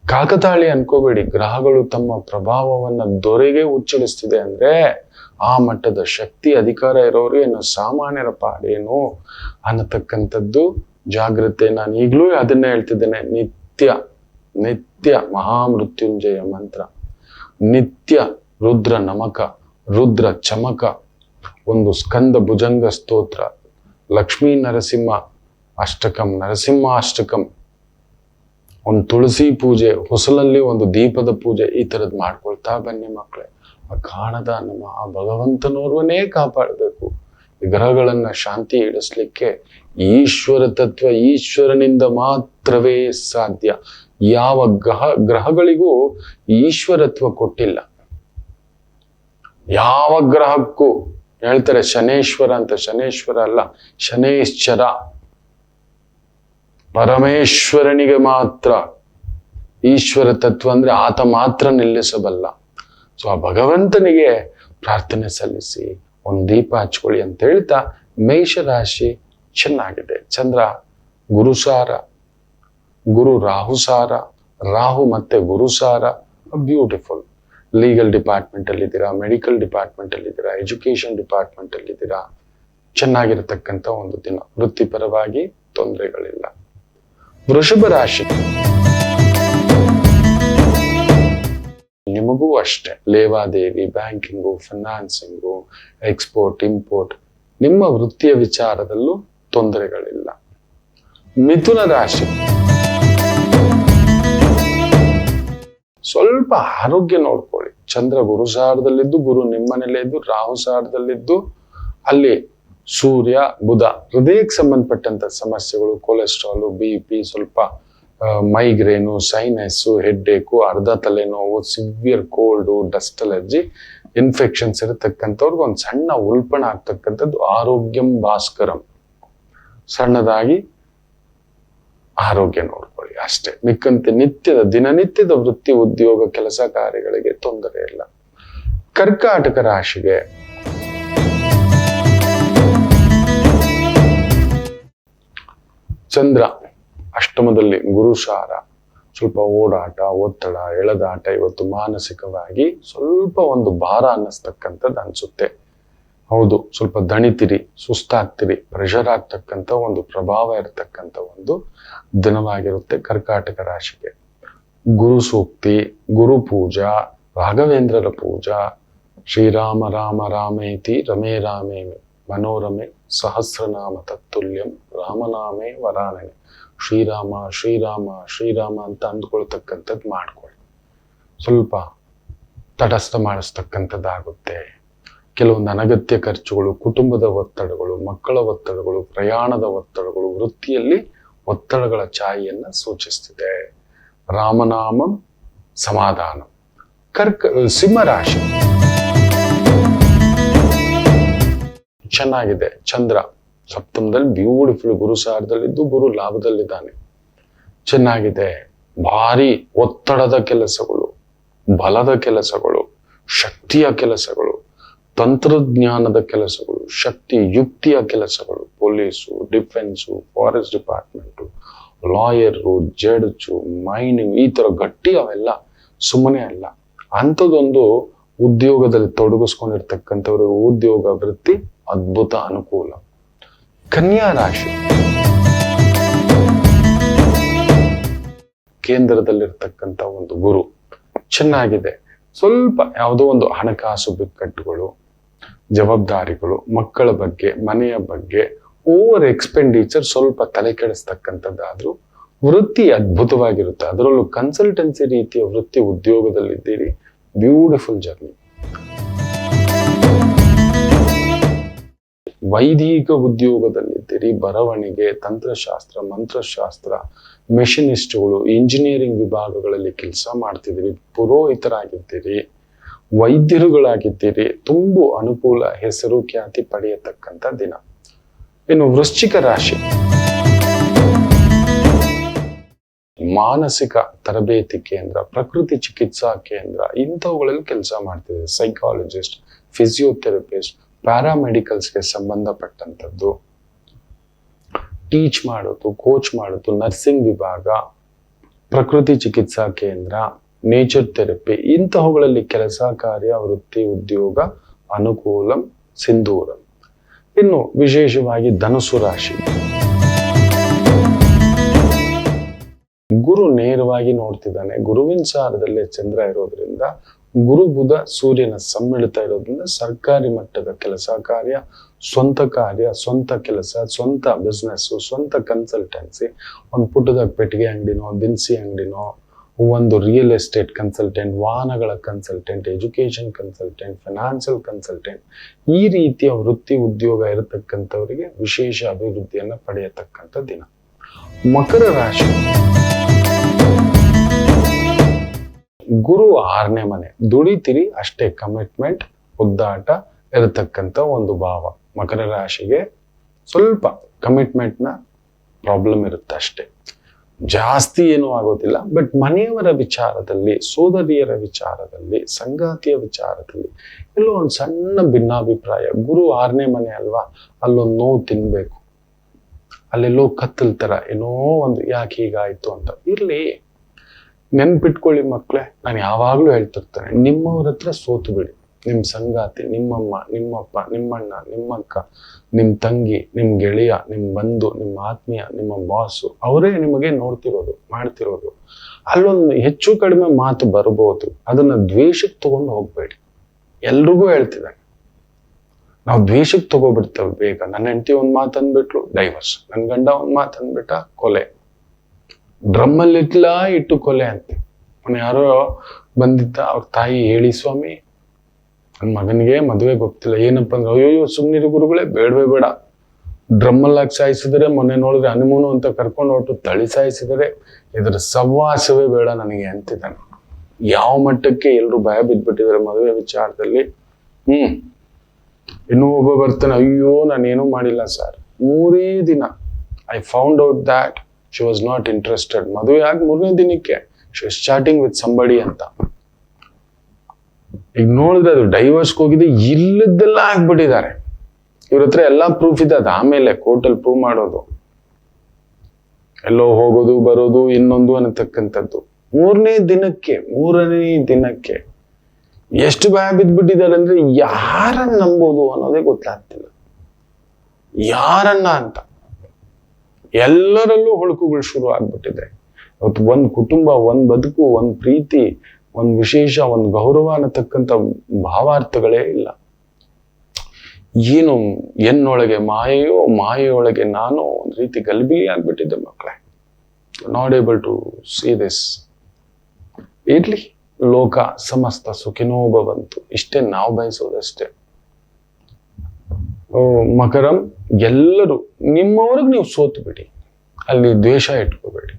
ಕಾಕತಾಳಿ ಅನ್ಕೋಬೇಡಿ. ಗ್ರಹಗಳು ತಮ್ಮ ಪ್ರಭಾವವನ್ನ ದೊರೆಗೆ ಉಚ್ಚರಿಸ್ತಿದೆ ಅಂದ್ರೆ ಆ ಮಟ್ಟದ ಶಕ್ತಿ ಅಧಿಕಾರ ಇರೋರು ಏನು ಸಾಮಾನ್ಯರ ಪಾಡೇನು ಅನ್ನತಕ್ಕಂಥದ್ದು ಜಾಗ್ರತೆ. ನಾನು ಈಗಲೂ ಅದನ್ನೇ ಹೇಳ್ತಿದ್ದೇನೆ, ನಿತ್ಯ ಮಹಾಮೃತ್ಯುಂಜಯ ಮಂತ್ರ, ನಿತ್ಯ ರುದ್ರ ನಮಕ, ರುದ್ರ ಚಮಕ, ಒಂದು ಸ್ಕಂದ ಭುಜಂಗ ಸ್ತೋತ್ರ, ಲಕ್ಷ್ಮೀ ನರಸಿಂಹ ಅಷ್ಟಕಂ, ನರಸಿಂಹಾಷ್ಟಕಂ, ಒಂದು ತುಳಸಿ ಪೂಜೆ, ಹೊಸಲಲ್ಲಿ ಒಂದು ದೀಪದ ಪೂಜೆ, ಈ ತರದ್ ಮಾಡ್ಕೊಳ್ತಾ ಬನ್ನಿ ಮಕ್ಕಳೇ. ಆ ಕಾಣದ ನಮ್ಮ ಆ ಭಗವಂತನೋರ್ವನೇ ಕಾಪಾಡಬೇಕು. ಈ ಗ್ರಹಗಳನ್ನ ಶಾಂತಿ ಇಡಿಸ್ಲಿಕ್ಕೆ ಈಶ್ವರ ತತ್ವ, ಈಶ್ವರನಿಂದ ಮಾತ್ರವೇ ಸಾಧ್ಯ. ಯಾವ ಗ್ರಹಗಳಿಗೂ ಈಶ್ವರತ್ವ ಕೊಟ್ಟಿಲ್ಲ. ಯಾವ ಗ್ರಹಕ್ಕೂ ಹೇಳ್ತಾರೆ ಶನೇಶ್ವರ ಅಂತ, ಶನೇಶ್ವರ ಅಲ್ಲ, ಶನೇಶ್ಚರ. ಪರಮೇಶ್ವರನಿಗೆ ಮಾತ್ರ ಈಶ್ವರ ತತ್ವ ಅಂದ್ರೆ ಆತ ಮಾತ್ರ ನಿಲ್ಲಿಸಬಲ್ಲ. ಸೊ ಆ ಭಗವಂತನಿಗೆ ಪ್ರಾರ್ಥನೆ ಸಲ್ಲಿಸಿ ಒಂದು ದೀಪ ಹಚ್ಕೊಳ್ಳಿ ಅಂತ ಹೇಳ್ತಾ, ಮೇಷರಾಶಿ ಚೆನ್ನಾಗಿದೆ. ಚಂದ್ರ ಗುರುಸಾರ, ಗುರು ರಾಹುಸಾರ, ರಾಹು ಮತ್ತೆ ಗುರುಸಾರ, ಬ್ಯೂಟಿಫುಲ್. ಲೀಗಲ್ ಡಿಪಾರ್ಟ್ಮೆಂಟ್ ಅಲ್ಲಿ ಇದ್ದೀರಾ, ಮೆಡಿಕಲ್ ಡಿಪಾರ್ಟ್ಮೆಂಟ್ ಅಲ್ಲಿ ಇದ್ದೀರಾ, ಎಜುಕೇಶನ್ ಡಿಪಾರ್ಟ್ಮೆಂಟ್ ಅಲ್ಲಿ ಇದ್ದೀರಾ, ಚೆನ್ನಾಗಿರತಕ್ಕಂಥ ಒಂದು ದಿನ. ವೃತ್ತಿಪರವಾಗಿ ತೊಂದರೆಗಳಿಲ್ಲ. ವೃಷಭ ರಾಶಿ, ನಿಮಗೂ ಅಷ್ಟೇ, ಲೇವಾದೇವಿ, ಬ್ಯಾಂಕಿಂಗು, ಫೈನಾನ್ಸಿಂಗು, ಎಕ್ಸ್ಪೋರ್ಟ್ ಇಂಪೋರ್ಟ್, ನಿಮ್ಮ ವೃತ್ತಿಯ ವಿಚಾರದಲ್ಲೂ ತೊಂದರೆಗಳಿಲ್ಲ. ಮಿಥುನ ರಾಶಿ, ಸ್ವಲ್ಪ ಆರೋಗ್ಯ ನೋಡ್ಕೊಳ್ಳಿ. ಚಂದ್ರ ಗುರು ಸಾರದಲ್ಲಿದ್ದು, ಗುರು ನಿಮ್ಮನೇಲೇ ಇದ್ದು, ರಾಹು ಸಾರದಲ್ಲಿದ್ದು, ಅಲ್ಲಿ ಸೂರ್ಯ ಬುಧ, ಹೃದಯಕ್ಕೆ ಸಂಬಂಧಪಟ್ಟಂತ ಸಮಸ್ಯೆಗಳು, ಕೊಲೆಸ್ಟ್ರಾಲು, BP, ಸ್ವಲ್ಪ ಮೈಗ್ರೇನು, ಸೈನಸ್ಸು, ಹೆಡ್ಡೇಕು, ಅರ್ಧ ತಲೆನೋವು, severe cold, dust allergy, infections ಇರತಕ್ಕಂಥವ್ರಿಗೆ ಒಂದು ಸಣ್ಣ ಉಲ್ಪಣ ಆಗ್ತಕ್ಕಂಥದ್ದು. ಆರೋಗ್ಯಂ ಭಾಸ್ಕರಂ, ಸಣ್ಣದಾಗಿ ಆರೋಗ್ಯ ನೋಡ್ಕೊಳ್ಳಿ ಅಷ್ಟೇ. ಮಿಕ್ಕಂತೆ ದಿನನಿತ್ಯದ ವೃತ್ತಿ ಉದ್ಯೋಗ ಕೆಲಸ ಕಾರ್ಯಗಳಿಗೆ ತೊಂದರೆ ಇಲ್ಲ. ಕರ್ಕಾಟಕ ರಾಶಿಗೆ ಚಂದ್ರ ಅಷ್ಟಮದಲ್ಲಿ ಗುರುಸಾರ, ಸ್ವಲ್ಪ ಓಡಾಟ, ಒತ್ತಡ, ಎಳೆದಾಟ. ಇವತ್ತು ಮಾನಸಿಕವಾಗಿ ಸ್ವಲ್ಪ ಒಂದು ಭಾರ ಅನ್ನಿಸ್ತಕ್ಕಂಥದ್ದು ಅನ್ಸುತ್ತೆ. ಹೌದು, ಸ್ವಲ್ಪ ದಣಿತಿರಿ, ಸುಸ್ತಾಗ್ತಿರಿ, ಪ್ರೆಷರ್ ಆಗ್ತಕ್ಕಂಥ ಒಂದು ಪ್ರಭಾವ ಇರತಕ್ಕಂಥ ಒಂದು ದಿನವಾಗಿರುತ್ತೆ ಕರ್ಕಾಟಕ ರಾಶಿಗೆ. ಗುರು ಸೂಕ್ತಿ, ಗುರು ಪೂಜಾ, ರಾಘವೇಂದ್ರರ ಪೂಜಾ, ಶ್ರೀರಾಮ ರಾಮ ರಾಮೇತಿ ರಮೇ ರಾಮೇ ಮನೋರಮೆ ಸಹಸ್ರನಾಮ ತತ್ತುಲ್ಯಂ ರಾಮನಾಮೇ ವರಾನನೆ. ಶ್ರೀರಾಮ ಶ್ರೀರಾಮ ಶ್ರೀರಾಮ ಅಂತ ಅಂದ್ಕೊಳ್ತಕ್ಕಂಥದ್ದು ಮಾಡ್ಕೊಳ್ಳಿ. ಸ್ವಲ್ಪ ತಟಸ್ಥ ಮಾಡಿಸ್ತಕ್ಕಂಥದ್ದಾಗುತ್ತೆ. ಕೆಲವೊಂದು ಅನಗತ್ಯ ಖರ್ಚುಗಳು, ಕುಟುಂಬದ ಒತ್ತಡಗಳು, ಮಕ್ಕಳ ಒತ್ತಡಗಳು, ಪ್ರಯಾಣದ ಒತ್ತಡಗಳು, ವೃತ್ತಿಯಲ್ಲಿ ಒತ್ತಡಗಳ ಛಾಯೆಯನ್ನ ಸೂಚಿಸ್ತಿದೆ. ರಾಮನಾಮಂ ಸಮಾಧಾನ. ಸಿಂಹರಾಶಿ ಚೆನ್ನಾಗಿದೆ. ಚಂದ್ರ ಸಪ್ತಮದಲ್ಲಿ ಬ್ಯೂಟಿಫುಲ್, ಗುರು ಸಾರದಲ್ಲಿದ್ದು, ಗುರು ಲಾಭದಲ್ಲಿದ್ದಾನೆ. ಚೆನ್ನಾಗಿದೆ. ಭಾರಿ ಒತ್ತಡದ ಕೆಲಸಗಳು, ಬಲದ ಕೆಲಸಗಳು, ಶಕ್ತಿಯ ಕೆಲಸಗಳು, ತಂತ್ರಜ್ಞಾನದ ಕೆಲಸಗಳು, ಶಕ್ತಿ ಯುಕ್ತಿಯ ಕೆಲಸಗಳು, police, defence, forest department, lawyer, judge, mining, ಈ ತರ ಗಟ್ಟಿ ಅವೆಲ್ಲ ಸುಮ್ಮನೆ ಅಲ್ಲ. ಅಂಥದ್ದೊಂದು ಉದ್ಯೋಗದಲ್ಲಿ ತೊಡಗಿಸ್ಕೊಂಡಿರ್ತಕ್ಕಂಥವ್ರಿಗೆ ಉದ್ಯೋಗ ವೃತ್ತಿ ಅದ್ಭುತ ಅನುಕೂಲ. ಕನ್ಯಾ ರಾಶಿ ಕೇಂದ್ರದಲ್ಲಿರ್ತಕ್ಕಂಥ ಒಂದು ಗುರು ಚೆನ್ನಾಗಿದೆ. ಸ್ವಲ್ಪ ಯಾವುದೋ ಒಂದು ಹಣಕಾಸು ಬಿಕ್ಕಟ್ಟುಗಳು, ಜವಾಬ್ದಾರಿಗಳು, ಮಕ್ಕಳ ಬಗ್ಗೆ, ಮನೆಯ ಬಗ್ಗೆ ಓವರ್ ಎಕ್ಸ್ಪೆಂಡಿಚರ್ ಸ್ವಲ್ಪ ತಲೆ ಕೆಡಿಸ್ತಕ್ಕಂಥದ್ದಾದ್ರೂ ವೃತ್ತಿ ಅದ್ಭುತವಾಗಿರುತ್ತೆ. ಅದರಲ್ಲೂ ಕನ್ಸಲ್ಟೆನ್ಸಿ ರೀತಿಯ ವೃತ್ತಿ ಉದ್ಯೋಗದಲ್ಲಿದ್ದೀರಿ. Beautiful journey. ವೈದಿಕ ಉದ್ಯೋಗದಲ್ಲಿದ್ದೀರಿ. ಬರವಣಿಗೆ, ತಂತ್ರಶಾಸ್ತ್ರ, ಮಂತ್ರಶಾಸ್ತ್ರ, ಮೆಷಿನಿಸ್ಟ್ಗಳು, ಇಂಜಿನಿಯರಿಂಗ್ ವಿಭಾಗಗಳಲ್ಲಿ ಕೆಲಸ ಮಾಡ್ತಿದ್ದೀರಿ. ಪುರೋಹಿತರಾಗಿದ್ದೀರಿ, ವೈದ್ಯರುಗಳಾಗಿದ್ದೀರಿ. ತುಂಬು ಅನುಕೂಲ, ಹೆಸರು ಖ್ಯಾತಿ ಪಡೆಯತಕ್ಕಂಥ ದಿನ. ಇನ್ನು ವೃಶ್ಚಿಕ ರಾಶಿ ಮಾನಸಿಕ ತರಬೇತಿ ಕೇಂದ್ರ, ಪ್ರಕೃತಿ ಚಿಕಿತ್ಸಾ ಕೇಂದ್ರ ಇಂಥವುಗಳಲ್ಲಿ ಕೆಲಸ ಮಾಡ್ತಿದೆ. ಸೈಕಾಲಜಿಸ್ಟ್, ಫಿಸಿಯೋಥೆರಪಿಸ್ಟ್, ಪ್ಯಾರಾಮೆಡಿಕಲ್ಸ್ಗೆ ಸಂಬಂಧಪಟ್ಟಂಥದ್ದು, ಟೀಚ್ ಮಾಡೋದು, ಕೋಚ್ ಮಾಡೋದು, ನರ್ಸಿಂಗ್ ವಿಭಾಗ, ಪ್ರಕೃತಿ ಚಿಕಿತ್ಸಾ ಕೇಂದ್ರ, ನೇಚರ್ ಥೆರಪಿ ಇಂತಹವುಗಳಲ್ಲಿ ಕೆಲಸ ಕಾರ್ಯ, ವೃತ್ತಿ, ಉದ್ಯೋಗ ಅನುಕೂಲಂ ಸಿಂಧೂರಂ. ಇನ್ನು ವಿಶೇಷವಾಗಿ ಧನುಸು ರಾಶಿ ಗುರು ನೇರವಾಗಿ ನೋಡ್ತಿದ್ದಾನೆ. ಗುರುವಿನ ಸಾರದಲ್ಲೇ ಚಂದ್ರ ಇರೋದ್ರಿಂದ, ಗುರು ಬುಧ ಸೂರ್ಯನ ಸಮ್ಮಿಳಿತ ಇರೋದ್ರಿಂದ ಸರ್ಕಾರಿ ಮಟ್ಟದ ಕೆಲಸ ಕಾರ್ಯ, ಸ್ವಂತ ಕಾರ್ಯ, ಸ್ವಂತ ಕೆಲಸ, ಸ್ವಂತ ಬಿಸ್ನೆಸ್, ಸ್ವಂತ ಕನ್ಸಲ್ಟೆನ್ಸಿ, ಒಂದು ಪುಟ್ಟದಾಗ ಪೆಟ್ಟಿಗೆ ಅಂಗಡಿನೋ, ದಿನಸಿ ಅಂಗಡಿನೋ, ಒಂದು ರಿಯಲ್ ಎಸ್ಟೇಟ್ ಕನ್ಸಲ್ಟೆಂಟ್, ವಾಹನಗಳ consultant, education consultant, financial consultant, ಈ ರೀತಿಯ ವೃತ್ತಿ ಉದ್ಯೋಗ ಇರತಕ್ಕಂಥವರಿಗೆ ವಿಶೇಷ ಅಭಿವೃದ್ಧಿಯನ್ನು ಪಡೆಯತಕ್ಕಂಥ ದಿನ. ಮಕರ ರಾಶಿ ಗುರು 6ನೇ ಮನೆ. ದುಡಿತೀರಿ ಅಷ್ಟೇ, ಕಮಿಟ್ಮೆಂಟ್, ಉದ್ದಾಟ ಇರತಕ್ಕಂಥ ಒಂದು ಭಾವ. ಮಕರ ರಾಶಿಗೆ ಸ್ವಲ್ಪ ಕಮಿಟ್ಮೆಂಟ್ನ ಪ್ರಾಬ್ಲಮ್ ಇರುತ್ತೆ ಅಷ್ಟೇ, ಜಾಸ್ತಿ ಏನೂ ಆಗೋದಿಲ್ಲ. ಬಟ್ ಮನೆಯವರ ವಿಚಾರದಲ್ಲಿ, ಸೋದರಿಯರ ವಿಚಾರದಲ್ಲಿ, ಸಂಗಾತಿಯ ವಿಚಾರದಲ್ಲಿ ಎಲ್ಲೋ ಒಂದು ಸಣ್ಣ ಭಿನ್ನಾಭಿಪ್ರಾಯ. ಗುರು 6ನೇ ಮನೆ ಅಲ್ವಾ, ಅಲ್ಲೊಂದು ನೋವು ತಿನ್ಬೇಕು, ಅಲ್ಲೆಲ್ಲೋ ಕತ್ತಲ್ತರ ಏನೋ ಒಂದು ಯಾಕೆ ಹೀಗಾಯ್ತು ಅಂತ ಇರ್ಲಿ. ನೆನ್ಪಿಟ್ಕೊಳ್ಳಿ ಮಕ್ಕಳೇ, ನಾನು ಯಾವಾಗ್ಲೂ ಹೇಳ್ತಿರ್ತೇನೆ, ನಿಮ್ಮವ್ರ ಹತ್ರ ಸೋತು ಬಿಡಿ. ನಿಮ್ ಸಂಗಾತಿ, ನಿಮ್ಮಮ್ಮ, ನಿಮ್ಮಪ್ಪ, ನಿಮ್ಮಣ್ಣ, ನಿಮ್ಮಕ್ಕ, ನಿಮ್ ತಂಗಿ, ನಿಮ್ ಗೆಳೆಯ, ನಿಮ್ ಬಂಧು, ನಿಮ್ಮ ಆತ್ಮೀಯ, ನಿಮ್ಮ ಬಾಸು, ಅವರೇ ನಿಮಗೆ ನೋಡ್ತಿರೋದು, ಮಾಡ್ತಿರೋದು. ಅಲ್ಲೊಂದು ಹೆಚ್ಚು ಕಡಿಮೆ ಮಾತು ಬರ್ಬೋದು, ಅದನ್ನ ದ್ವೇಷಕ್ಕೆ ತಗೊಂಡು ಹೋಗ್ಬೇಡಿ. ಎಲ್ರಿಗೂ ಹೇಳ್ತಿದ್ದಾನೆ, ನಾವು ದ್ವೇಷಕ್ಕೆ ತಗೋಬಿಡ್ತೇವೆ ಬೇಗ. ನನ್ನ ಹೆಂಡತಿ ಒಂದ್ ಮಾತು ಅಂದ್ಬಿಟ್ಲು, ಡೈವರ್ಸ್. ನನ್ನ ಗಂಡ ಒಂದ್ ಮಾತು ಅಂದ್ಬಿಟ್ಟ, ಕೊಲೆ. ಡ್ರಮ್ಮಲ್ಲಿ ಇಟ್ಟು ಕೊಲೆ ಅಂತೆ. ಯಾರೋ ಬಂದಿದ್ದ, ಅವ್ರ ತಾಯಿ ಹೇಳಿ, ಸ್ವಾಮಿ ನನ್ನ ಮಗನಿಗೆ ಮದುವೆ ಗೊತ್ತಿಲ್ಲ. ಏನಪ್ಪ ಅಂದ್ರೆ, ಅಯ್ಯೋ ಸುಮ್ನಿರು ಗುರುಗಳೇ, ಬೇಡವೇ ಬೇಡ. ಡ್ರಮ್ಮಲ್ಲಾಗಿ ಸಾಯಿಸಿದರೆ, ಮೊನ್ನೆ ನೋಡಿದ್ರೆ ಹನಿಮೂನು ಅಂತ ಕರ್ಕೊಂಡು ಹೊಟ್ಟು ತಳಿ ಸಾಯಿಸಿದರೆ, ಇದರ ಸವಾಸವೇ ಬೇಡ ನನಗೆ ಅಂತಿದ್ದಾನೆ. ಯಾವ ಮಟ್ಟಕ್ಕೆ ಎಲ್ರು ಭಯ ಬಿದ್ದ್ಬಿಟ್ಟಿದ್ದಾರೆ ಮದುವೆ ವಿಚಾರದಲ್ಲಿ. ಇನ್ನೂ ಒಬ್ಬ ಬರ್ತಾನೆ, ಅಯ್ಯೋ ನಾನೇನೂ ಮಾಡಿಲ್ಲ ಸರ್, 3 ದಿನ I found out that she was not interested. ಮದುವೆ ಆಗಿ 3ನೇ ದಿನಕ್ಕೆ she was chatting with somebody ಅಂತ. ಈಗ ನೋಡಿದ್ರೆ ಅದು ಡೈವರ್ಸ್ಗೆ ಹೋಗಿದೆ, ಇಲ್ಲದೆಲ್ಲ ಆಗ್ಬಿಟ್ಟಿದ್ದಾರೆ. ಇವ್ರ ಹತ್ರ ಎಲ್ಲಾ ಪ್ರೂಫ್ ಇದೆ. ಅದು ಆಮೇಲೆ ಕೋರ್ಟಲ್ಲಿ ಪ್ರೂವ್ ಮಾಡೋದು, ಎಲ್ಲೋ ಹೋಗೋದು ಬರೋದು ಇನ್ನೊಂದು ಅನ್ನತಕ್ಕಂಥದ್ದು. 3ನೇ ದಿನಕ್ಕೆ ಎಷ್ಟು ಭಯ ಬಿದ್ದ್ಬಿಟ್ಟಿದ್ದಾರೆ ಅಂದ್ರೆ, ಯಾರನ್ನ ನಂಬೋದು ಅನ್ನೋದೇ ಗೊತ್ತಾಗ್ತಿಲ್ಲ, ಯಾರನ್ನ ಅಂತ. ಎಲ್ಲರಲ್ಲೂ ಹೊಳಕುಗಳು ಶುರು ಆಗ್ಬಿಟ್ಟಿದೆ. ಇವತ್ತು ಒಂದ್ ಕುಟುಂಬ, ಒಂದ್ ಬದುಕು, ಒಂದ್ ಪ್ರೀತಿ, ಒಂದ್ ವಿಶೇಷ, ಒಂದ್ ಗೌರವ ಅನ್ನತಕ್ಕಂಥ ಭಾವಾರ್ಥಗಳೇ ಇಲ್ಲ. ಏನು ಎನ್ನೊಳಗೆ ಮಾಯೆಯೋ, ಮಾಯೆಯೊಳಗೆ ನಾನು, ಒಂದ್ ರೀತಿ ಗಲ್ಬಿಲಿ ಆಗ್ಬಿಟ್ಟಿದ್ದೆ ಮಕ್ಕಳೇ. Not able to see this. ಇರ್ಲಿ, ಲೋಕ ಸಮಸ್ತ ಸುಖಿನೋ ಭವಂತು, ಇಷ್ಟೇ ನಾವು ಬಯಸೋದಷ್ಟೇ. ಮಕರಂ, ಎಲ್ಲರೂ ನಿಮ್ಮವ್ರಿಗೆ ನೀವು ಸೋತು ಬಿಡಿ, ಅಲ್ಲಿ ದ್ವೇಷ ಇಟ್ಕೋಬೇಡಿ.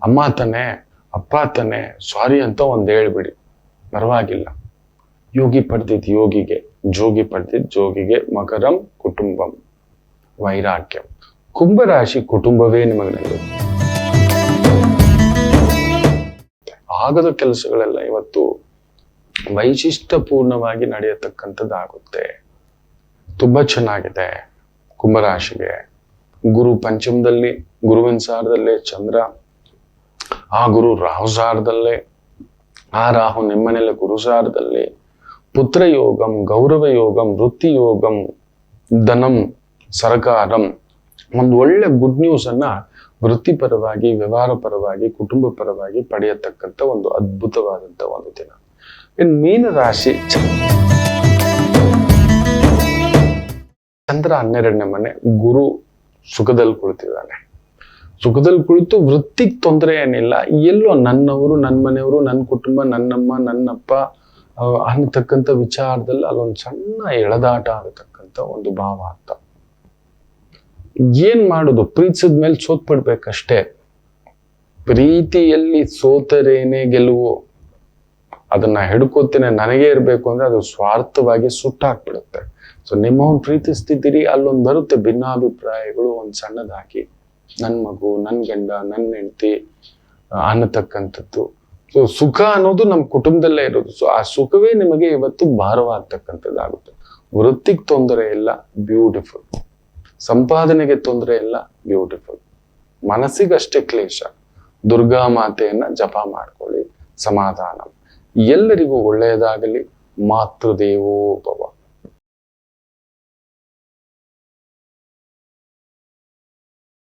ಅಮ್ಮ ತಾನೆ, ಅಪ್ಪ ತಾನೆ, ಸಾರಿ ಅಂತ ಒಂದ್ ಹೇಳ್ಬಿಡಿ, ಪರವಾಗಿಲ್ಲ. ಯೋಗಿ ಪಡೆದಿದ್ ಯೋಗಿಗೆ, ಜೋಗಿ ಪಡೆದಿದ್ ಜೋಗಿಗೆ. ಮಕರಂ ಕುಟುಂಬಂ ವೈರಾಗ್ಯಂ. ಕುಂಭರಾಶಿ ಕುಟುಂಬವೇ ನಿಮಗೆ ಆಗದ ಕೆಲಸಗಳೆಲ್ಲ ಇವತ್ತು ವೈಶಿಷ್ಟ್ಯಪೂರ್ಣವಾಗಿ ನಡೆಯತಕ್ಕಂಥದ್ದಾಗುತ್ತೆ. ತುಂಬಾ ಚೆನ್ನಾಗಿದೆ ಕುಂಭರಾಶಿಗೆ. ಗುರು ಪಂಚಮದಲ್ಲಿ, ಗುರುವಿನ ಸಾರದಲ್ಲೇ ಚಂದ್ರ, ಆ ಗುರು ರಾಹು ಸಾರದಲ್ಲೇ, ಆ ರಾಹು ನಿಮ್ಮನೆಲ್ಲ ಗುರು ಸಾರದಲ್ಲಿ. ಪುತ್ರ ಯೋಗಂ, ಗೌರವ ಯೋಗಂ, ವೃತ್ತಿ ಯೋಗಂ, ಧನಂ, ಸರಕಾರಂ, ಒಂದು ಒಳ್ಳೆ ಗುಡ್ ನ್ಯೂಸ್ ಅನ್ನ ವೃತ್ತಿಪರವಾಗಿ, ವ್ಯವಹಾರ ಪರವಾಗಿ, ಕುಟುಂಬ ಪರವಾಗಿ ಪಡೆಯತಕ್ಕಂಥ ಒಂದು ಅದ್ಭುತವಾದಂತ ಒಂದು ದಿನ. ಇನ್ನು ಮೀನರಾಶಿ, ಚಂದ್ರ 12ನೇ ಮನೆ, ಗುರು ಸುಖದಲ್ಲಿ ಕುಳಿತಿದ್ದಾನೆ. ಸುಖದಲ್ಲಿ ಕುಳಿತು ವೃತ್ತಿಗೆ ತೊಂದರೆ ಏನಿಲ್ಲ, ಎಲ್ಲೋ ನನ್ನವರು, ನನ್ನ ಮನೆಯವರು, ನನ್ನ ಕುಟುಂಬ, ನನ್ನಮ್ಮ, ನನ್ನಪ್ಪ ಅನ್ನತಕ್ಕಂಥ ವಿಚಾರದಲ್ಲಿ ಅಲ್ಲೊಂದು ಸಣ್ಣ ಎಳೆದಾಟ ಆಗತಕ್ಕಂಥ ಒಂದು ಭಾವ ಅಂತ. ಏನ್ ಮಾಡುದು, ಪ್ರೀತಿಸಿದ ಮೇಲೆ ಸೋತ್ ಪಡ್ಬೇಕಷ್ಟೇ. ಪ್ರೀತಿಯಲ್ಲಿ ಸೋತರೇನೆ ಗೆಲುವು. ಅದನ್ನ ಹಿಡ್ಕೋತೇನೆ ನನಗೇ ಇರ್ಬೇಕು ಅಂದ್ರೆ ಅದು ಸ್ವಾರ್ಥವಾಗಿ ಸುಟ್ಟಾಕ್ಬಿಡುತ್ತೆ. ಸೊ ನಿಮ್ಮವನ್ ಪ್ರೀತಿಸ್ತಿದ್ದೀರಿ, ಅಲ್ಲೊಂದು ಬರುತ್ತೆ ಭಿನ್ನಾಭಿಪ್ರಾಯಗಳು, ಒಂದು ಸಣ್ಣದಾಗಿ ನನ್ ಮಗು, ನನ್ ಗಂಡ, ನನ್ನ ಹೆಂಡತಿ ಅನ್ನತಕ್ಕಂಥದ್ದು. ಸೊ ಸುಖ ಅನ್ನೋದು ನಮ್ಮ ಕುಟುಂಬದಲ್ಲೇ ಇರೋದು. ಸೊ ಆ ಸುಖವೇ ನಿಮಗೆ ಇವತ್ತು ಭಾರವಾಗ್ತಕ್ಕಂಥದ್ದಾಗುತ್ತೆ. ವೃತ್ತಿಗೆ ತೊಂದರೆ ಇಲ್ಲ, ಬ್ಯೂಟಿಫುಲ್. ಸಂಪಾದನೆಗೆ ತೊಂದರೆ ಇಲ್ಲ, ಬ್ಯೂಟಿಫುಲ್. ಮನಸ್ಸಿಗಷ್ಟೇ ಕ್ಲೇಶ. ದುರ್ಗಾ ಮಾತೆಯನ್ನ ಜಪ ಮಾಡ್ಕೊಳ್ಳಿ, ಸಮಾಧಾನ. ಎಲ್ಲರಿಗೂ ಒಳ್ಳೆಯದಾಗಲಿ. ಮಾತೃದೇವೋ ಭವ.